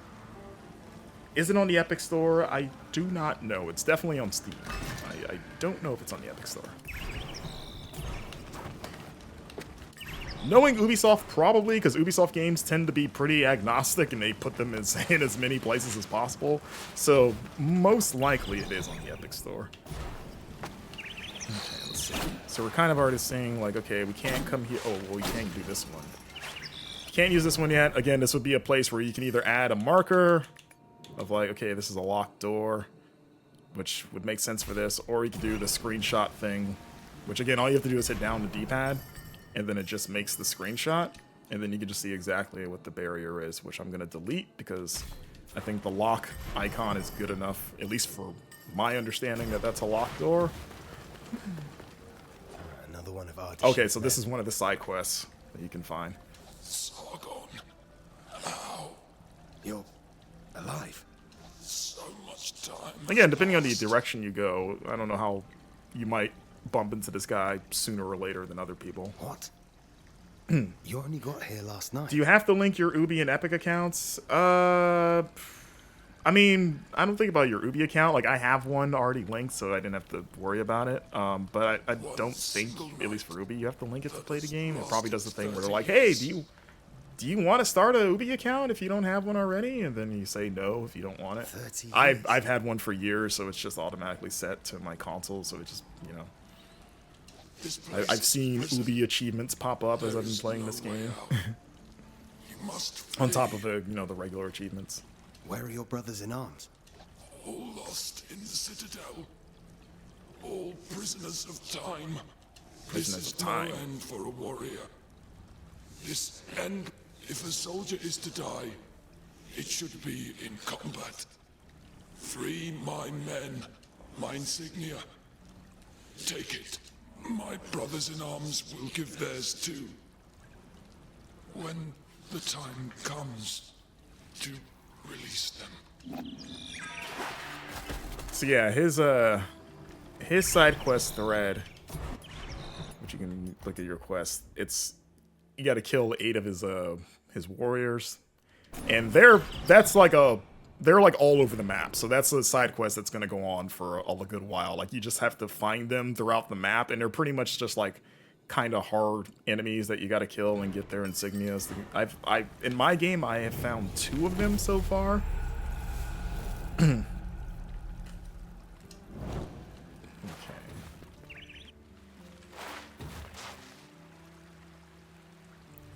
Is it on the Epic Store? I do not know. It's definitely on Steam. I don't know if it's on the Epic Store. Knowing Ubisoft, probably, because Ubisoft games tend to be pretty agnostic and they put them in as many places as possible. So, most likely it is on the Epic Store. Okay, let's see. So we're kind of already seeing, like, okay, we can't come here. Oh, well, we can't do this one. Can't use this one yet. Again, this would be a place where you can either add a marker of like, okay, this is a locked door, which would make sense for this, or you can do the screenshot thing, which again, all you have to do is hit down the D-pad, and then it just makes the screenshot, and then you can just see exactly what the barrier is, which I'm gonna delete because I think the lock icon is good enough, at least for my understanding, that that's a locked door. Another one of our... Okay, so this is one of the side quests that you can find. Sargon, how? You're alive. So much time. Again, depending on the direction you go, I don't know how you might bump into this guy sooner or later than other people. What? You only got here last night. Do you have to link your Ubi and Epic accounts? I mean, I don't think about your Ubi account. Like, I have one already linked, so I didn't have to worry about it. But I don't think, at least for Ubi, you have to link it to play the game. It probably does the thing where they're like, hey, do you want to start a Ubi account if you don't have one already? And then you say no if you don't want it. I've had one for years, so it's just automatically set to my console, so it just, you know. I've seen Ubi achievements pop up as I've been playing this game. On top of the, you know, the regular achievements. Where are your brothers in arms? All lost in the Citadel. All prisoners of time. Prisoners of time. This is no end for a warrior. This end, if a soldier is to die, it should be in combat. Free my men, my insignia. Take it. My brothers in arms will give theirs too. When the time comes to release them. So yeah, his side quest thread, which you can look at your quest, you got to kill 8 of his warriors, and they're like all over the map. So that's a side quest that's gonna go on for a good while. Like, you just have to find them throughout the map, and they're pretty much just like kind of hard enemies that you got to kill and get their insignias. In my game, I have found 2 of them so far. Okay.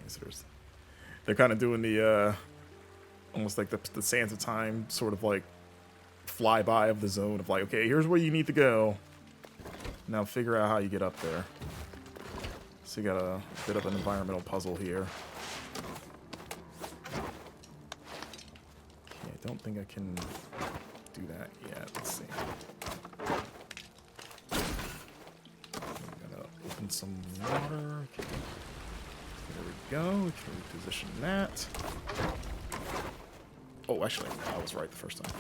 So they're kind of doing the almost like the sands of time sort of like flyby of the zone of like, okay, here's where you need to go. Now figure out how you get up there. So you got a bit of an environmental puzzle here. don't think I can do that yet. Let's see. I'm gonna open some water. Okay. There we go. We can reposition that. Oh, actually, I was right the first time.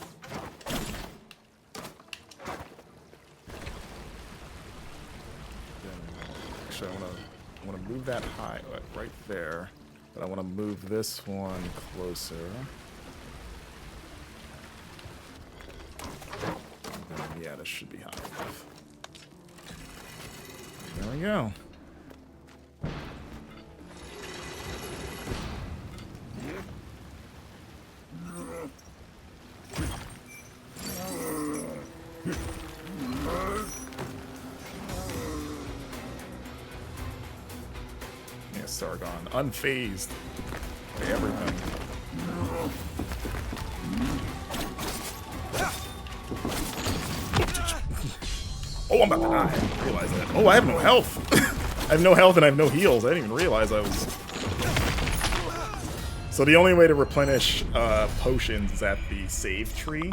Actually, I want to move that high, right there. But I want to move this one closer. Yeah, this should be high enough. There we go. Yeah, Sargon, unfazed by everything. Oh, I'm about to die. I didn't realize that. Oh, I have no health. I have no health and I have no heals. I didn't even realize I was... So the only way to replenish potions is at the save tree.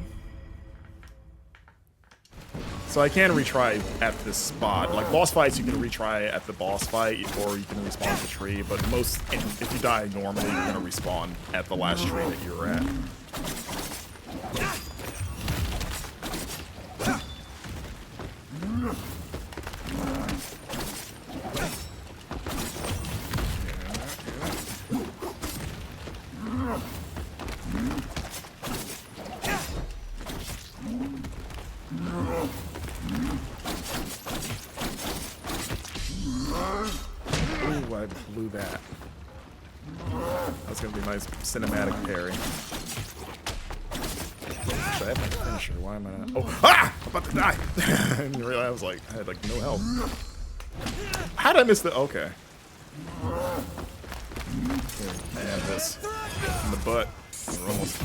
So I can retry at this spot. Like boss fights, you can retry at the boss fight, or you can respawn at the tree. But most, if you die normally, you're gonna respawn at the last tree that you were at. Ooh, I blew that. That's gonna be a nice cinematic parry. Actually, I have my finisher. Why am I not? Oh, ah! I'm about to die! I didn't realize I was like, I had like no health. How did I miss the? Okay. Here, I have this in the butt. We're almost.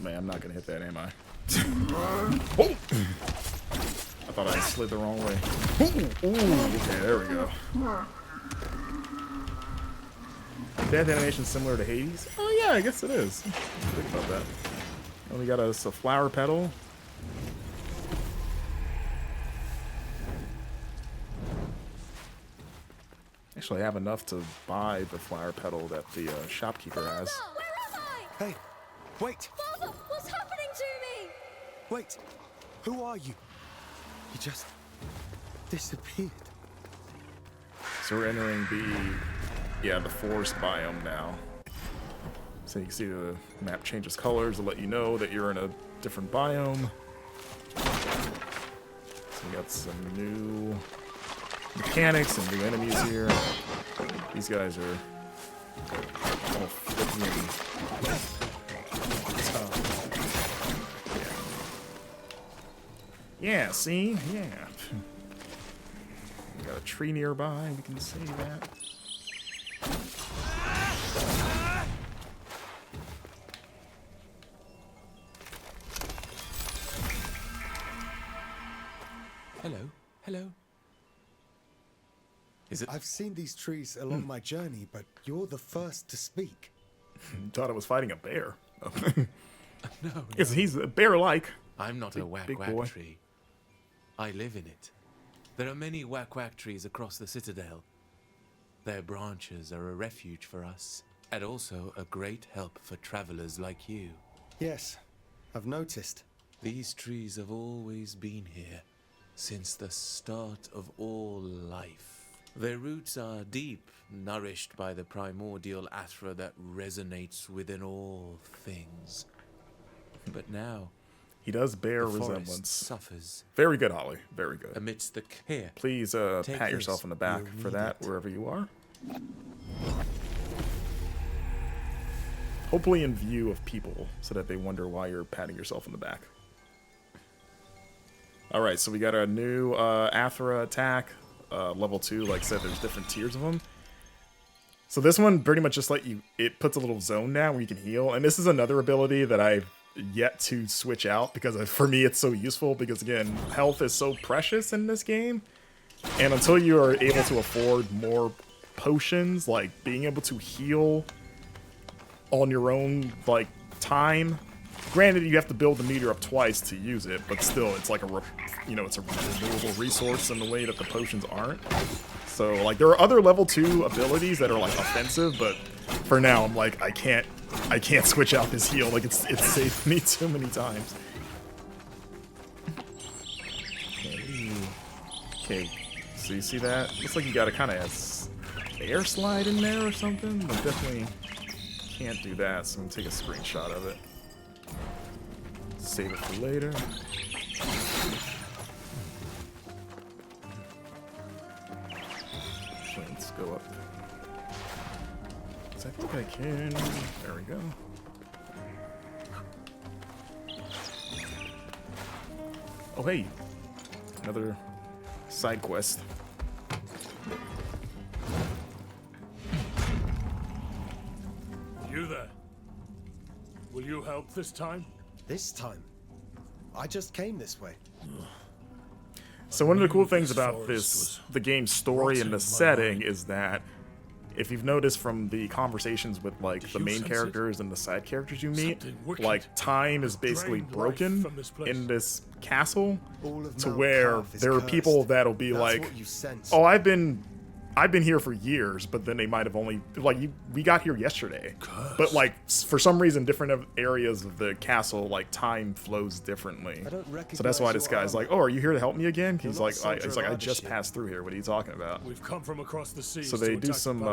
Man, I'm not gonna hit that, am I? Oh! I thought I slid the wrong way. Ooh, okay, there we go. Death animation similar to Hades? Oh yeah, I guess it is. Think about that. And we got us a flower petal. Actually, I have enough to buy the flower petal that the shopkeeper has. Hey, wait! Father, what's happening to me? Wait! Who are you? You just disappeared. So we're entering the forest biome now. So you can see the map changes colors to let you know that you're in a different biome. So we got some new mechanics and new enemies here. These guys are all flipping tough. Yeah, see? Yeah. We got a tree nearby, we can see that. Hello, hello. Is it? I've seen these trees along my journey, but you're the first to speak. Thought I was fighting a bear. No, Because he's a bear-like. I'm not a whack-whack tree. I live in it. There are many whack-whack trees across the citadel. Their branches are a refuge for us, and also a great help for travelers like you. Yes, I've noticed. These trees have always been here, since the start of all life. Their roots are deep, nourished by the primordial athra that resonates within all things. But now, he does bear the forest resemblance. Suffers. Very good, Holly. Very good. Amidst the care. Please pat yourself on the back for that, wherever you are. Hopefully in view of people, so that they wonder why you're patting yourself on the back. Alright, so we got a new Athra attack. Level 2, like I said, there's different tiers of them. So this one pretty much just let you, it puts a little zone down where you can heal. And this is another ability that I've yet to switch out because for me it's so useful because again, health is so precious in this game. And until you are able to afford more potions, like being able to heal on your own like time. Granted, you have to build the meter up twice to use it, but still, it's like it's a renewable resource in the way that the potions aren't. So like there are other level 2 abilities that are like offensive, but for now I'm like I can't switch out this heal. Like it's saved me too many times. Okay, so you see that? Looks like you gotta kind of air slide in there or something. But definitely can't do that, so I'm gonna take a screenshot of it. Save it for later. Let's go up. So I think I can. There we go. Oh, hey. Another side quest. You there? Will you help this time? This time? I just came this way. So one of the cool things about the game's story and the setting is that if you've noticed from the conversations with like the main characters and the side characters you meet, like time is basically broken in this castle to where there are people that'll be like, oh, I've been here for years, but then they might have only we got here yesterday. But like for some reason, different areas of the castle, like time flows differently. So that's why this guy's like, "Oh, are you here to help me again?" He's like, "I just passed through here. What are you talking about?" We've come from across the sea. So they do some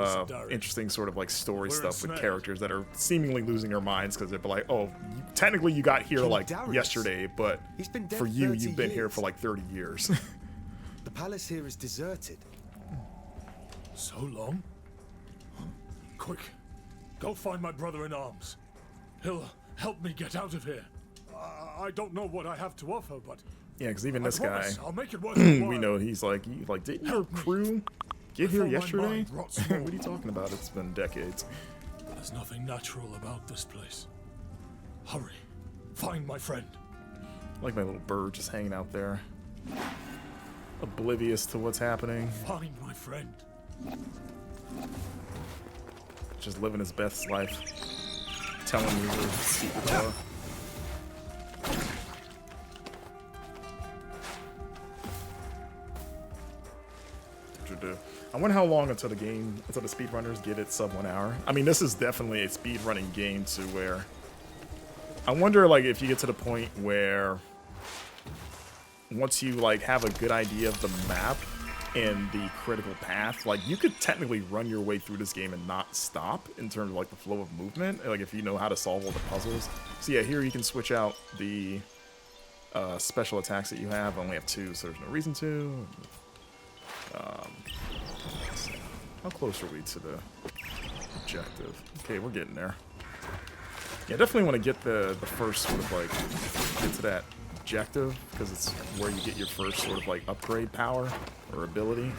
interesting sort of like story stuff with characters that are seemingly losing their minds because they're like, "Oh, technically you got here like yesterday, but for you, you've been here for like 30 years." The palace here is deserted. So long? Quick, go find my brother in arms. He'll help me get out of here. I don't know what I have to offer, but yeah, because even this guy, I'll make it worth your while. we know he's like, didn't your crew get here yesterday? What are you talking about? It's been decades. There's nothing natural about this place. Hurry, find my friend. I like my little bird just hanging out there, oblivious to what's happening. Find my friend. Just living his best life, telling you where the secrets are. I wonder how long until the speedrunners get it sub 1 hour. I mean, this is definitely a speedrunning game to where I wonder like if you get to the point where once you like have a good idea of the map and the critical path, like you could technically run your way through this game and not stop in terms of like the flow of movement, like if you know how to solve all the puzzles. So yeah, here you can switch out the special attacks that you have. I only have 2, so there's no reason to. How close are we to the objective? Okay, we're getting there. Yeah, definitely want to get the first sort of like get to that objective because it's where you get your first sort of like upgrade power or ability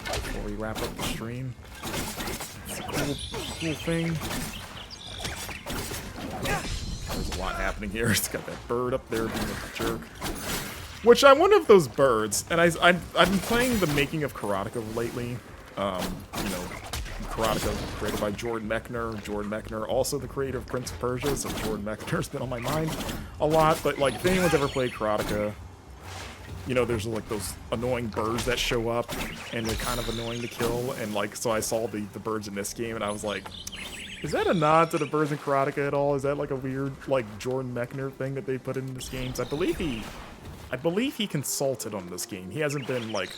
before we wrap up the stream. It's a cool thing. There's a lot happening here. It's got that bird up there being a jerk. Which I wonder if those birds, and I've been playing the making of Karateka lately. You know, Karateka created by Jordan Mechner. Jordan Mechner, also the creator of Prince of Persia, so Jordan Mechner's been on my mind a lot. But like, if anyone's ever played Karateka, you know, there's like those annoying birds that show up, and they're kind of annoying to kill. And like, so I saw the birds in this game, and I was like, is that a nod to the birds in Karateka at all? Is that like a weird like Jordan Mechner thing that they put in this game? I believe he consulted on this game. He hasn't been like,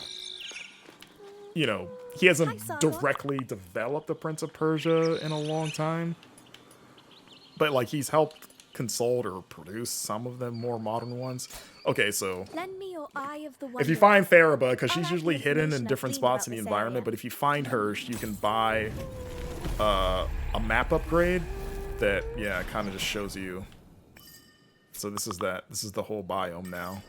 you know, he hasn't directly developed the Prince of Persia in a long time. But like he's helped consult or produce some of the more modern ones. Okay, so lend me your eye of the if you find Theriba, because she's usually hidden in different spots in the environment, but if you find her, you can buy a map upgrade that, yeah, kind of just shows you. So this is the whole biome now.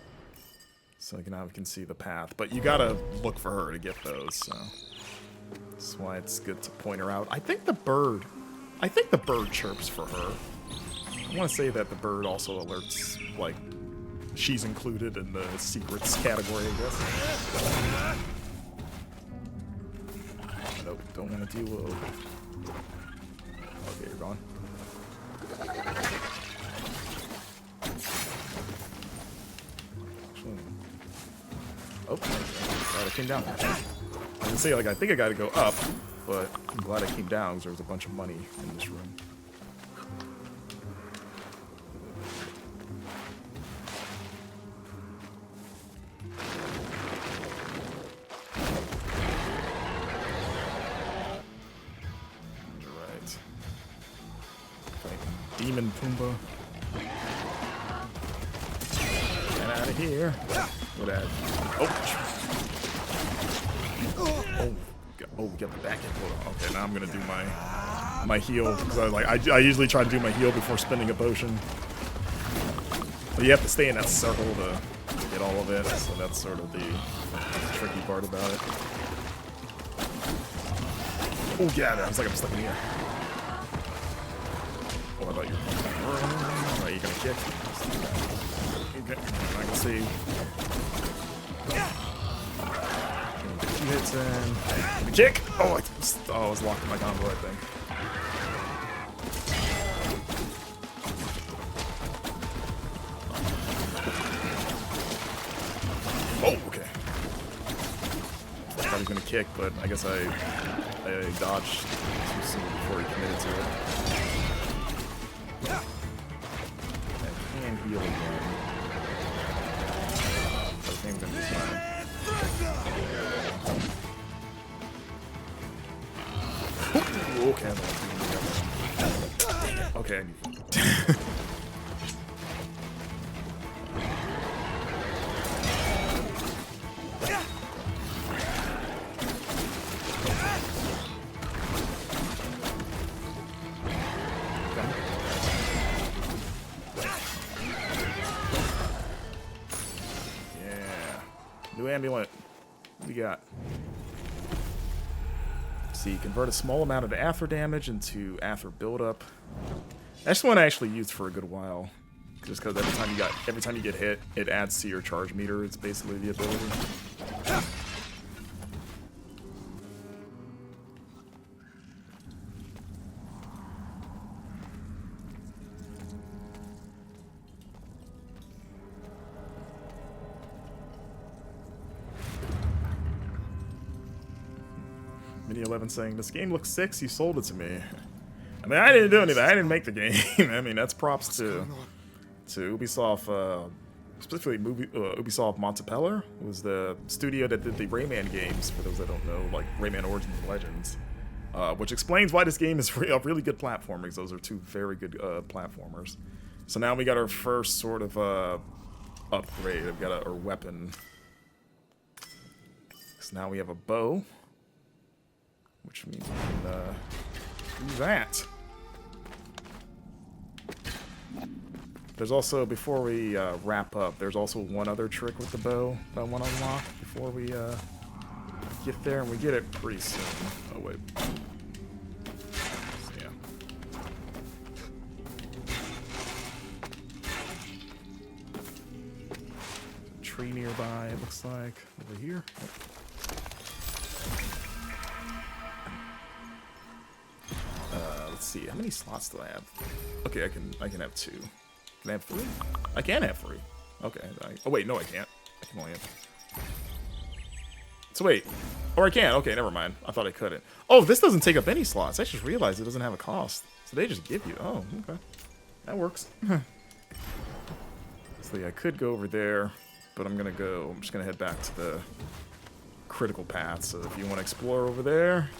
So now we can see the path, but you gotta look for her to get those, so that's why it's good to point her out. I think the bird chirps for her. I want to say that the bird also alerts, like, she's included in the secrets category, I guess. don't want to deal with... Okay, you're gone. Oh, glad I came down. I didn't say, like, I think I gotta go up, but I'm glad I came down because there was a bunch of money in this room. Alright. Demon Pumbaa. Get out of here. What at? Oh, get the back end. Hold on. Okay, now I'm gonna do my heal because I usually try to do my heal before spending a potion. But you have to stay in that circle to get all of it, so that's sort of the tricky part about it. Oh yeah, I was like I'm stuck in here. Oh, I thought you were. Are you gonna kick? Okay, I can see. Hits in. Kick! Oh, I was locked in my combo, I think. Oh, okay. I thought he was gonna kick, but I guess I dodged too soon before he committed to it. I can heal again. I think I'm gonna be fine. Okay, okay. Yeah. New amulet. What we got? See, convert a small amount of Aether damage into Aether buildup. That's one I actually used for a good while, just because every time you get hit, it adds to your charge meter. It's basically the ability. Mini 11 saying, this game looks sick, you sold it to me. I mean, I didn't do anything. I didn't make the game. I mean, that's props to Ubisoft, specifically Ubisoft Montpellier was the studio that did the Rayman games, for those that don't know, like Rayman Origins and Legends. Which explains why this game is a really good platformer, because those are two very good platformers. So now we got our first sort of upgrade. We've got our weapon. So now we have a bow. Which means we can do that. There's also, before we wrap up, there's also one other trick with the bow that I want to unlock before we get there, and we get it pretty soon. Oh, wait. So, yeah. There's a tree nearby, it looks like. Over here. Oh. Let's see, how many slots do I have? Okay, I can have 2. Can I have 3? I can have 3. Okay. Oh wait, no, I can't. I can only have. So wait, or I can. Okay, never mind. I thought I couldn't. Oh, this doesn't take up any slots. I just realized it doesn't have a cost. So they just give you. Oh, okay, that works. So yeah, I could go over there, but I'm just gonna head back to the critical path. So if you want to explore over there,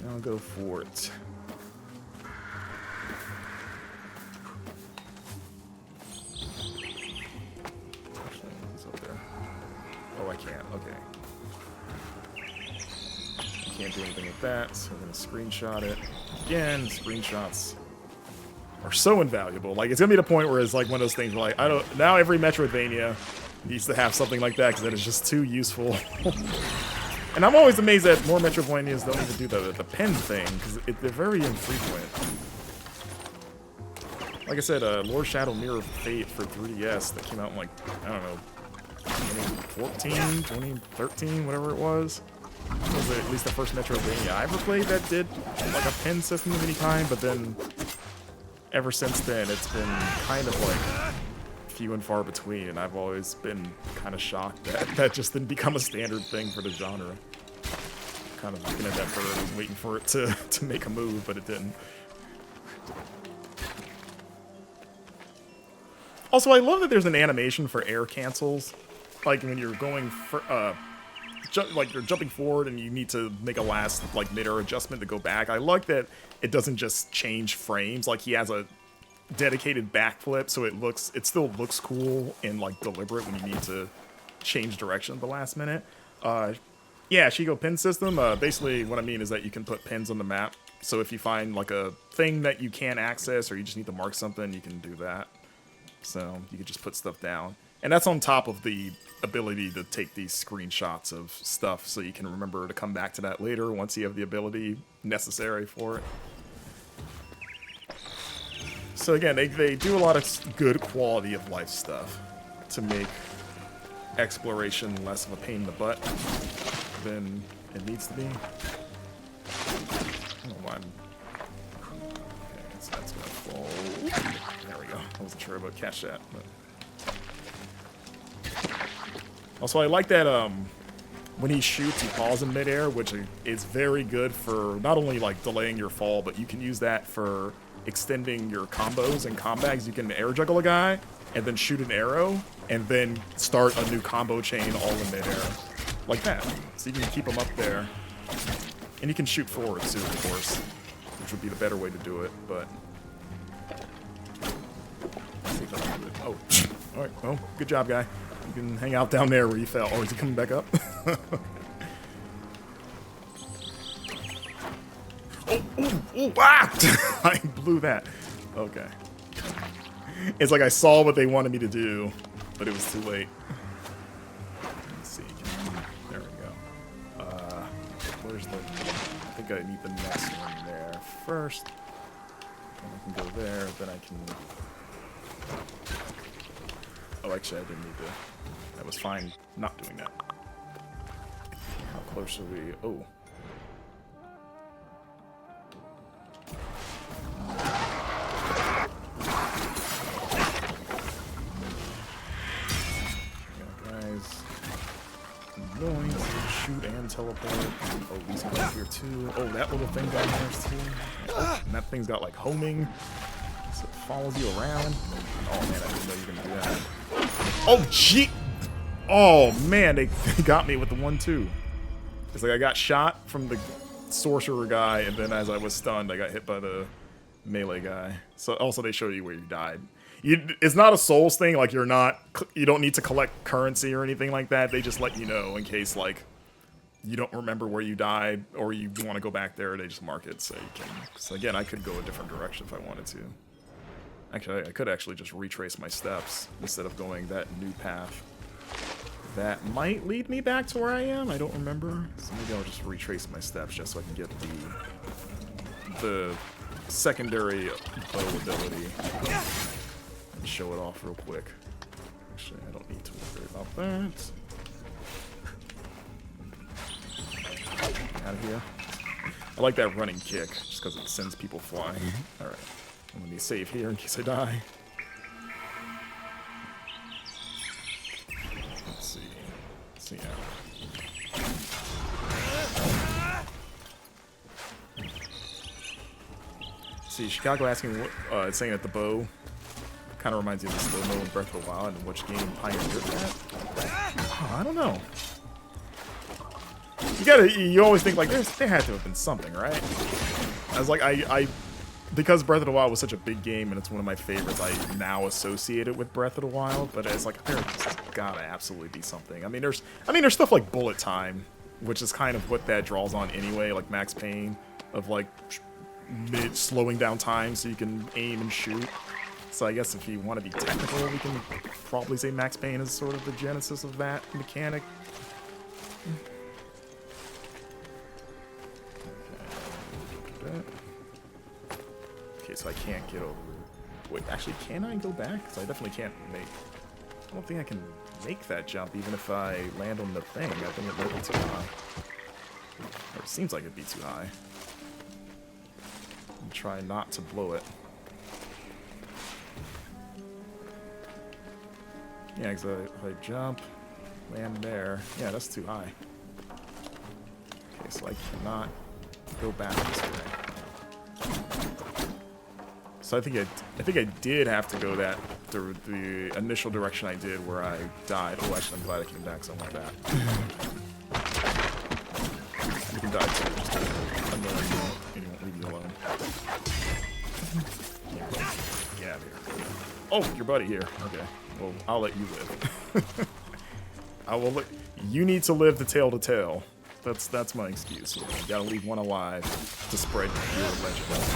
I'll go for it. Oh, I can't. Okay. I can't do anything with that, so I'm gonna screenshot it. Again, screenshots are so invaluable. Like, it's gonna be the point where it's like one of those things where, like, now every Metroidvania needs to have something like that, because that is just too useful. And I'm always amazed that more Metroidvanias don't even do the pen thing, because they're very infrequent. Like I said, Lord Shadow Mirror of Fate for 3DS that came out in, like, I don't know, 2014, 2013, whatever it was. was at least the first Metroidvania I ever played that did like a pin system of any kind, but then ever since then it's been kind of like few and far between, and I've always been kind of shocked that that just didn't become a standard thing for the genre. Kind of looking at that bird and waiting for it to make a move, but it didn't. Also, I love that there's an animation for air cancels. Like when you're going for, like you're jumping forward and you need to make a last like mid-air adjustment to go back. I like that it doesn't just change frames. Like he has a dedicated backflip, so it still looks cool and like deliberate when you need to change direction at the last minute. Yeah, Shigo pin system. Basically, what I mean is that you can put pins on the map. So if you find like a thing that you can't access or you just need to mark something, you can do that. So you can just put stuff down, and that's on top of the ability to take these screenshots of stuff, so you can remember to come back to that later once you have the ability necessary for it. So again, they do a lot of good quality of life stuff to make exploration less of a pain in the butt than it needs to be. I don't know why okay, so that's gonna fall. There we go. I wasn't sure about catch that, but also I like that when he shoots, he falls in midair, which is very good for not only like delaying your fall, but you can use that for extending your combos in combat. You can air juggle a guy and then shoot an arrow and then start a new combo chain all in midair. Like that. So you can keep them up there. And you can shoot forward too, of course, which would be the better way to do it, but let's see if I can do it. Oh, alright, well, good job, guy. You can hang out down there where you fell. Oh, is he coming back up? Ah! I blew that. Okay. It's like I saw what they wanted me to do, but it was too late. Let's see. There we go. Where's the... I think I need the next one there first. And I can go there, then I can... Oh, actually, I didn't need to... That was fine not doing that. How close are we? Oh. Going to shoot and teleport. Oh, these guys here too. Oh, that little thing down there too. Oh, and that thing's got like homing, so it follows you around. Oh man, I didn't know you were gonna do that. Oh gee! Oh man, they got me with the 1-2. It's like I got shot from the sorcerer guy, and then as I was stunned, I got hit by the melee guy. So also they show you where you died. It's not a Souls thing, like you don't need to collect currency or anything like that. They just let you know in case like you don't remember where you died or you want to go back there. They just mark it so you can. So again, I could go a different direction if I wanted to. Actually, I could actually just retrace my steps instead of going that new path. That might lead me back to where I am. I don't remember. So maybe I'll just retrace my steps just so I can get the secondary bow ability. Show it off real quick. Actually, I don't need to worry about that. Out of here. I like that running kick, just because it sends people flying. Alright. I'm gonna save here in case I die. Let's see. Let's see now. See, Chicago asking what, saying that the bow kind of reminds you of the slow-mo in Breath of the Wild, and which game pioneered that? Oh, I don't know. You always think like there had to have been something, right? I was like, because Breath of the Wild was such a big game and it's one of my favorites, I now associate it with Breath of the Wild, but it's like there's gotta absolutely be something. I mean, there's stuff like bullet time, which is kind of what that draws on anyway, like Max Payne, of like slowing down time so you can aim and shoot. So I guess if you want to be technical, we can probably say Max Payne is sort of the genesis of that mechanic. Okay, so I can't get over... Wait, actually, can I go back? Because I definitely can't make... I don't think I can make that jump, even if I land on the thing. I think it might be too high. Or it seems like it'd be too high. And try not to blow it. Yeah, because if I jump, land there. Yeah, that's too high. Okay, so I cannot go back this way. So I think I did have to go the initial direction I did where I died. Oh, actually, I'm glad I came back, so I want that. You can die too. Just annoying you, and you won't leave you alone. Yeah, here. Oh, your buddy here. Okay. Well, I'll let you live. I will let you need to live to tell. That's my excuse. You gotta leave one alive to spread your legend.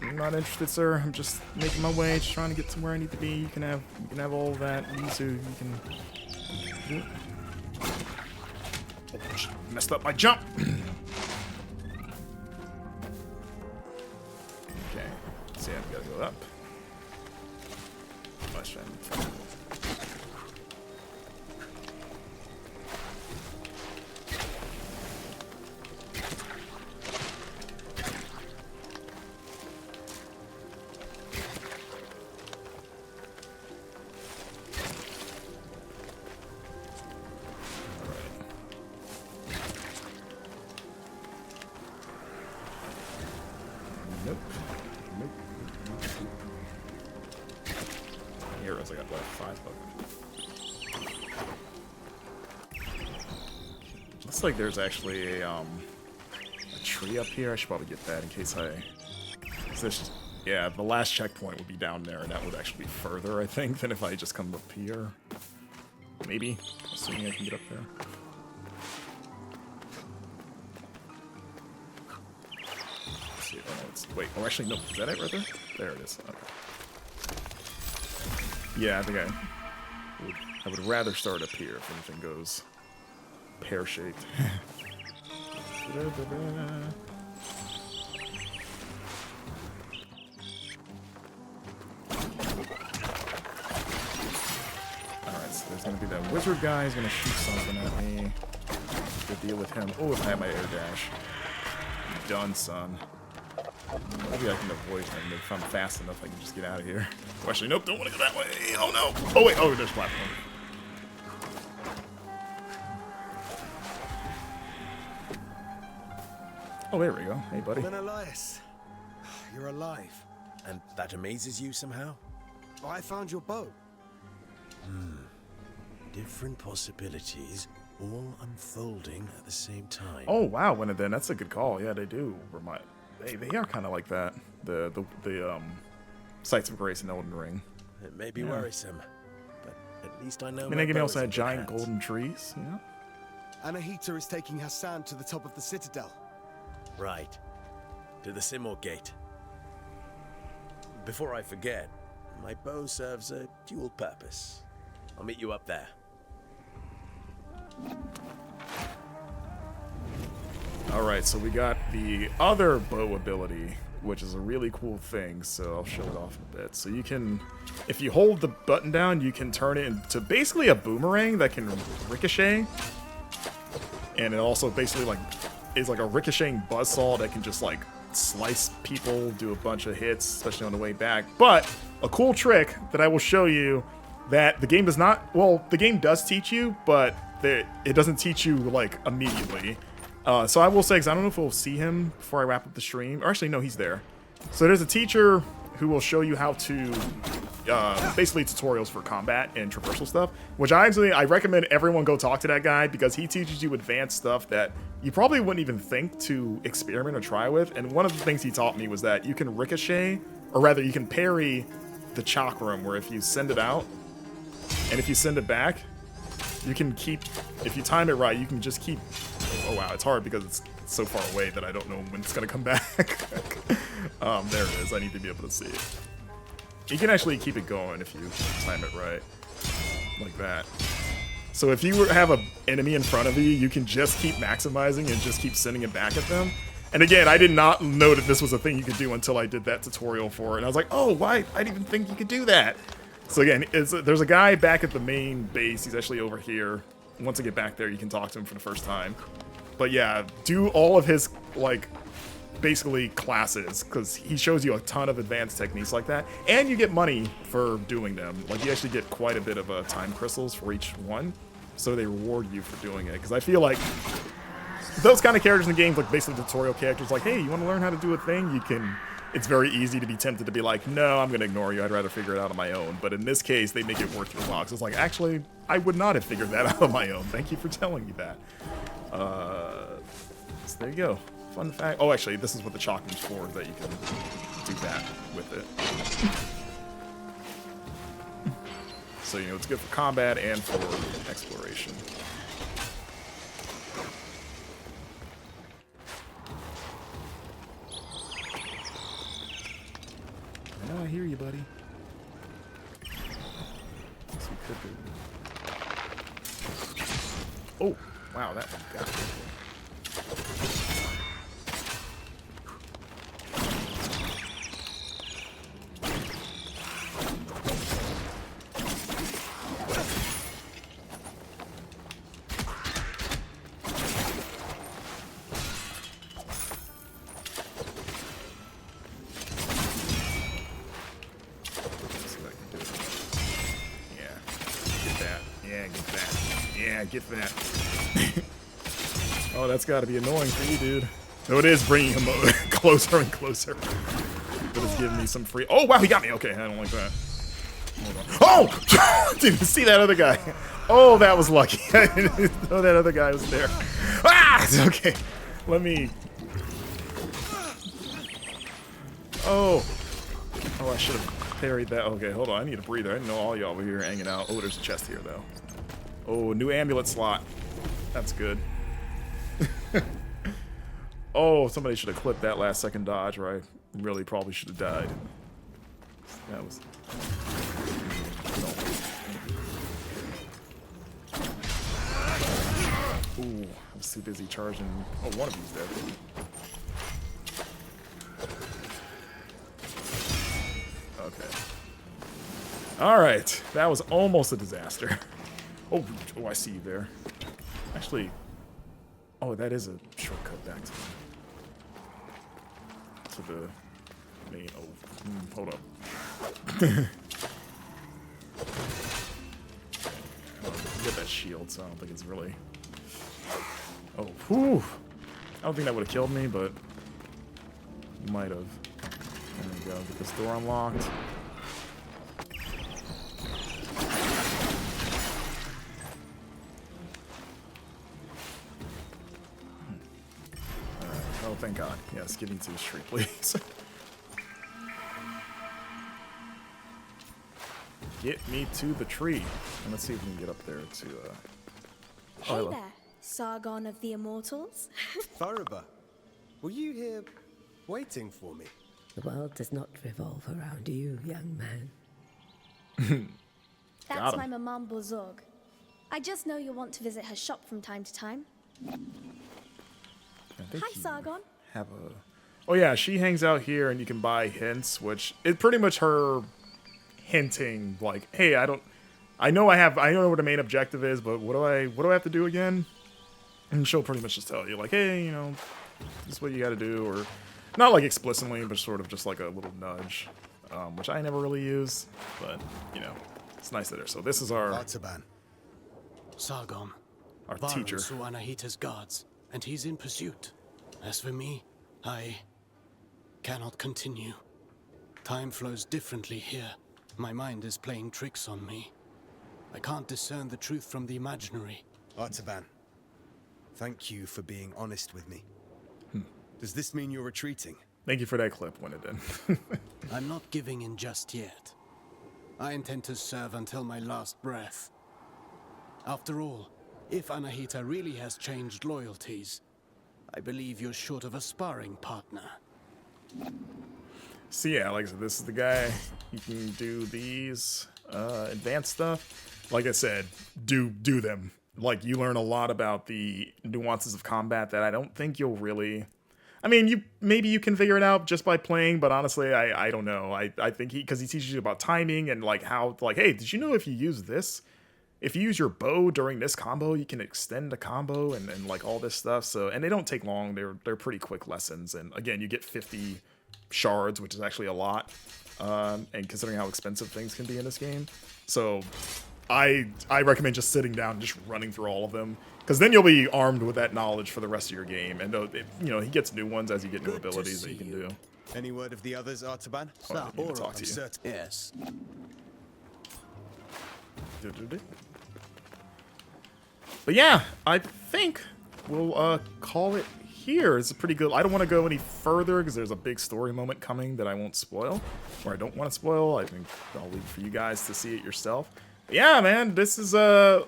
I'm not interested, sir. I'm just making my way, just trying to get to where I need to be. You can have all that. You too. You can. Oh, just messed up my jump. Okay. So yeah, we gotta go up. Let's try and I got like 5 of them. Looks like there's actually a tree up here. I should probably get that in case yeah, the last checkpoint would be down there, and that would actually be further, I think, than if I just come up here. Maybe, assuming I can get up there. Let's see. Oh, wait. Oh, actually, no. Is that it right there? There it is. Okay. Yeah, I think I would rather start up here if anything goes pear-shaped. Alright, so there's gonna be that wizard guy. He's gonna shoot something at me. To deal with him. Oh, if I have my air dash. Done, son. Maybe I can avoid him. If I'm fast enough, I can just get out of here. Oh, actually, nope, don't want to go that way. Oh, no. Oh, wait. Oh, there's a platform. Oh, there we go. Hey, buddy. Menelaus, you're alive. And that amazes you somehow? I found your bow. Different possibilities, all unfolding at the same time. Oh, wow. Then that's a good call. Yeah, they do remind... They are kind of like that. The Sights of Grace in Elden Ring. It may be worrisome, but at least I know. I mean, they also had giant golden trees. Yeah. Anahita is taking Hassan to the top of the citadel. Right. To the Simor Gate. Before I forget, my bow serves a dual purpose. I'll meet you up there. Alright, so we got the other bow ability, which is a really cool thing, so I'll show it off a bit. So you can, if you hold the button down, you can turn it into basically a boomerang that can ricochet. And it also basically is like a ricocheting buzzsaw that can just like slice people, do a bunch of hits, especially on the way back. But a cool trick that I will show you that the game does not, well, the game does teach you, but it doesn't teach you like immediately. So I will say, because I don't know if we'll see him before I wrap up the stream. Or actually, no, he's there. So there's a teacher who will show you how to, basically tutorials for combat and traversal stuff, which I recommend everyone go talk to that guy because he teaches you advanced stuff that you probably wouldn't even think to experiment or try with. And one of the things he taught me was that you can ricochet, or rather you can parry the chakram, where if you send it out, and if you send it back, you can keep, if you time it right, you can just keep, oh wow, it's hard because it's so far away that I don't know when it's going to come back. There it is, I need to be able to see it. You can actually keep it going if you time it right, like that. So if you have an enemy in front of you, you can just keep maximizing and just keep sending it back at them. And again, I did not know that this was a thing you could do until I did that tutorial for it. And I was like, oh, why? I didn't even think you could do that. So again, there's a guy back at the main base. He's actually over here. Once I get back there, you can talk to him for the first time. But yeah, do all of his, like, basically classes, because he shows you a ton of advanced techniques like that. And you get money for doing them. Like, you actually get quite a bit of time crystals for each one. So they reward you for doing it. Because I feel like those kind of characters in the games, like basically tutorial characters, like, hey, you want to learn how to do a thing? You can... It's very easy to be tempted to be like, no, I'm going to ignore you. I'd rather figure it out on my own. But in this case, they make it worth your while. It's like, actually, I would not have figured that out on my own. Thank you for telling me that. So there you go. Fun fact. Oh, actually, this is what the chakram's for, that you can do that with it. So, you know, it's good for combat and for exploration. I know I hear you, buddy. Yes, we could do. Oh, wow, that one got me. Get that. Oh, that's got to be annoying for you, dude. No, it is bringing him closer and closer. But it's giving me some free... Oh, wow, he got me. Okay, I don't like that. Hold on. Oh! Dude, see that other guy? Oh, that was lucky. I didn't know that other guy was there. Ah! Okay. Let me... Oh. Oh, I should have parried that. Okay, hold on. I need a breather. I didn't know all y'all were here hanging out. Oh, there's a chest here, though. Oh, new amulet slot. That's good. Oh, somebody should have clipped that last second dodge, right? Really probably should have died. That was... No. Ooh, I was too busy charging... Oh, one of these dead. Okay. Alright, that was almost a disaster. Oh, I see you there. Actually, oh, that is a shortcut back to the main. Oh, hold up. Get that shield, so I don't think it's really. Oh, whew. I don't think that would have killed me, but might have. There we go. Get this door unlocked. Oh, thank God. Yes, get me to the tree, please. Get me to the tree. And let's see if we can get up there to, Hey there, Sargon of the Immortals. Thoroba, were you here waiting for me? The world does not revolve around you, young man. That's my Maman Bozorg. I just know you'll want to visit her shop from time to time. Hi, Sargon. Have a... Oh yeah, she hangs out here, and you can buy hints, which is pretty much her hinting, like, hey, I know what the main objective is, but what do I have to do again? And she'll pretty much just tell you, like, hey, you know, this is what you got to do, or not like explicitly, but sort of just like a little nudge, which I never really use, but you know, it's nice that there. So this is our Sargon, our Varun teacher. saw Anahita's guards, and he's in pursuit. As for me, I cannot continue. Time flows differently here. My mind is playing tricks on me. I can't discern the truth from the imaginary. Artaban, thank you for being honest with me. Does this mean you're retreating? Thank you for that clip when it did. I'm not giving in just yet. I intend to serve until my last breath. After all, if Anahita really has changed loyalties, I believe you're short of a sparring partner. So yeah, like I said, this is the guy. You can do these advanced stuff. like I said, do them. Like, you learn a lot about the nuances of combat that I don't think you'll really... I mean, maybe you can figure it out just by playing, but honestly, I don't know. I think because he teaches you about timing and like how, like, hey, did you know if you use this, if you use your bow during this combo, you can extend the combo and like all this stuff. So, and they don't take long. They're pretty quick lessons. And again, you get 50 shards, which is actually a lot. And considering how expensive things can be in this game, so I recommend just sitting down and just running through all of them, because then you'll be armed with that knowledge for the rest of your game. And he gets new ones as you get new abilities that you can do. Any word of the others, Artaban? Oh, I didn't even talk to you. Yes. But yeah, I think we'll call it here. It's a pretty good... I don't want to go any further because there's a big story moment coming that I won't spoil, or I don't want to spoil. I think I'll leave it for you guys to see it yourself. But yeah, man, this is a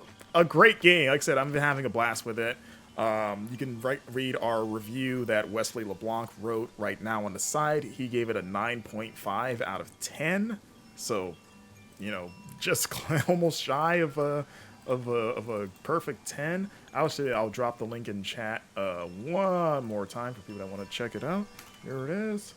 great game. Like I said, I've been having a blast with it. You can read our review that Wesley LeBlanc wrote right now on the side. He gave it a 9.5 out of 10. So, just almost shy of a perfect 10. I'll drop the link in chat one more time for people that want to check it out. Here it is.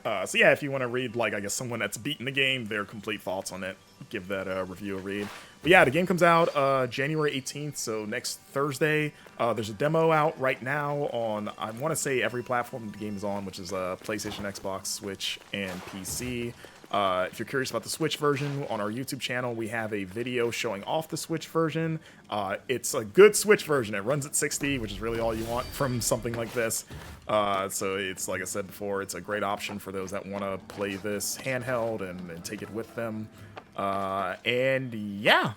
So yeah, if you want to read, like, I guess someone that's beaten the game, their complete thoughts on it, give that review a read. But yeah, the game comes out January 18th, so next Thursday. There's a demo out right now on, I want to say, every platform the game is on, which is PlayStation, Xbox, Switch, and PC. If you're curious about the Switch version, on our YouTube channel, we have a video showing off the Switch version. It's a good Switch version. It runs at 60, which is really all you want from something like this. So it's, like I said before, it's a great option for those that want to play this handheld and take it with them. And yeah,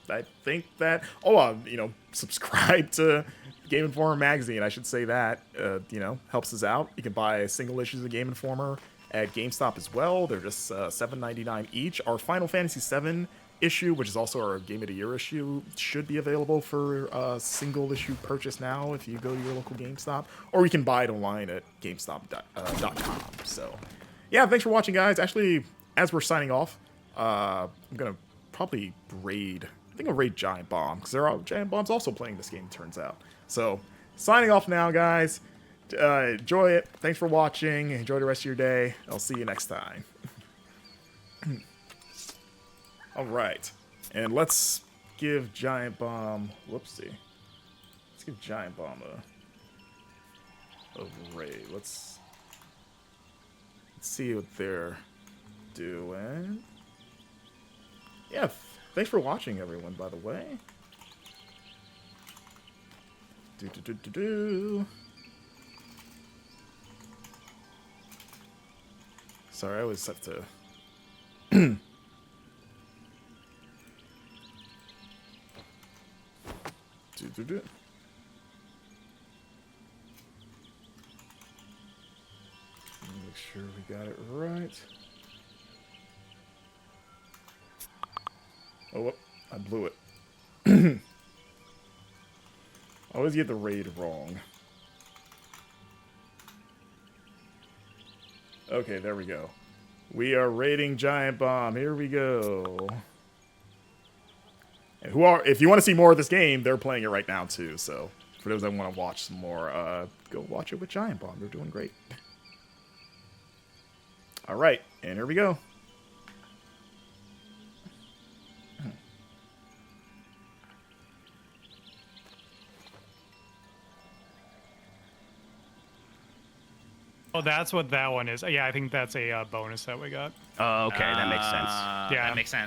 I think that... subscribe to Game Informer magazine. I should say that, helps us out. You can buy single issues of Game Informer at GameStop as well. They're just $7.99 each. Our Final Fantasy VII issue, which is also our Game of the Year issue, should be available for single issue purchase now if you go to your local GameStop, or you can buy it online at GameStop.com. So, yeah, thanks for watching, guys. Actually, as we're signing off, I'm gonna probably raid. I think I'll raid Giant Bomb, because Giant Bomb's also playing this game, turns out. So, signing off now, guys. Enjoy it. Thanks for watching. Enjoy the rest of your day. I'll see you next time. All right. And let's give Giant Bomb... Whoopsie. Let's give Giant Bomb a raid. Let's see what they're doing. Yeah, thanks for watching, everyone, by the way. Sorry, I always have to... Make sure we got it right. Oh, whoop, I blew it. I always get the raid wrong. Okay, there we go. We are raiding Giant Bomb. Here we go. And if you want to see more of this game, they're playing it right now too. So for those that want to watch some more, go watch it with Giant Bomb. They're doing great. All right, and here we go. Oh, that's what that one is. Yeah, I think that's a bonus that we got. Oh, okay, that makes sense. Yeah, that makes sense.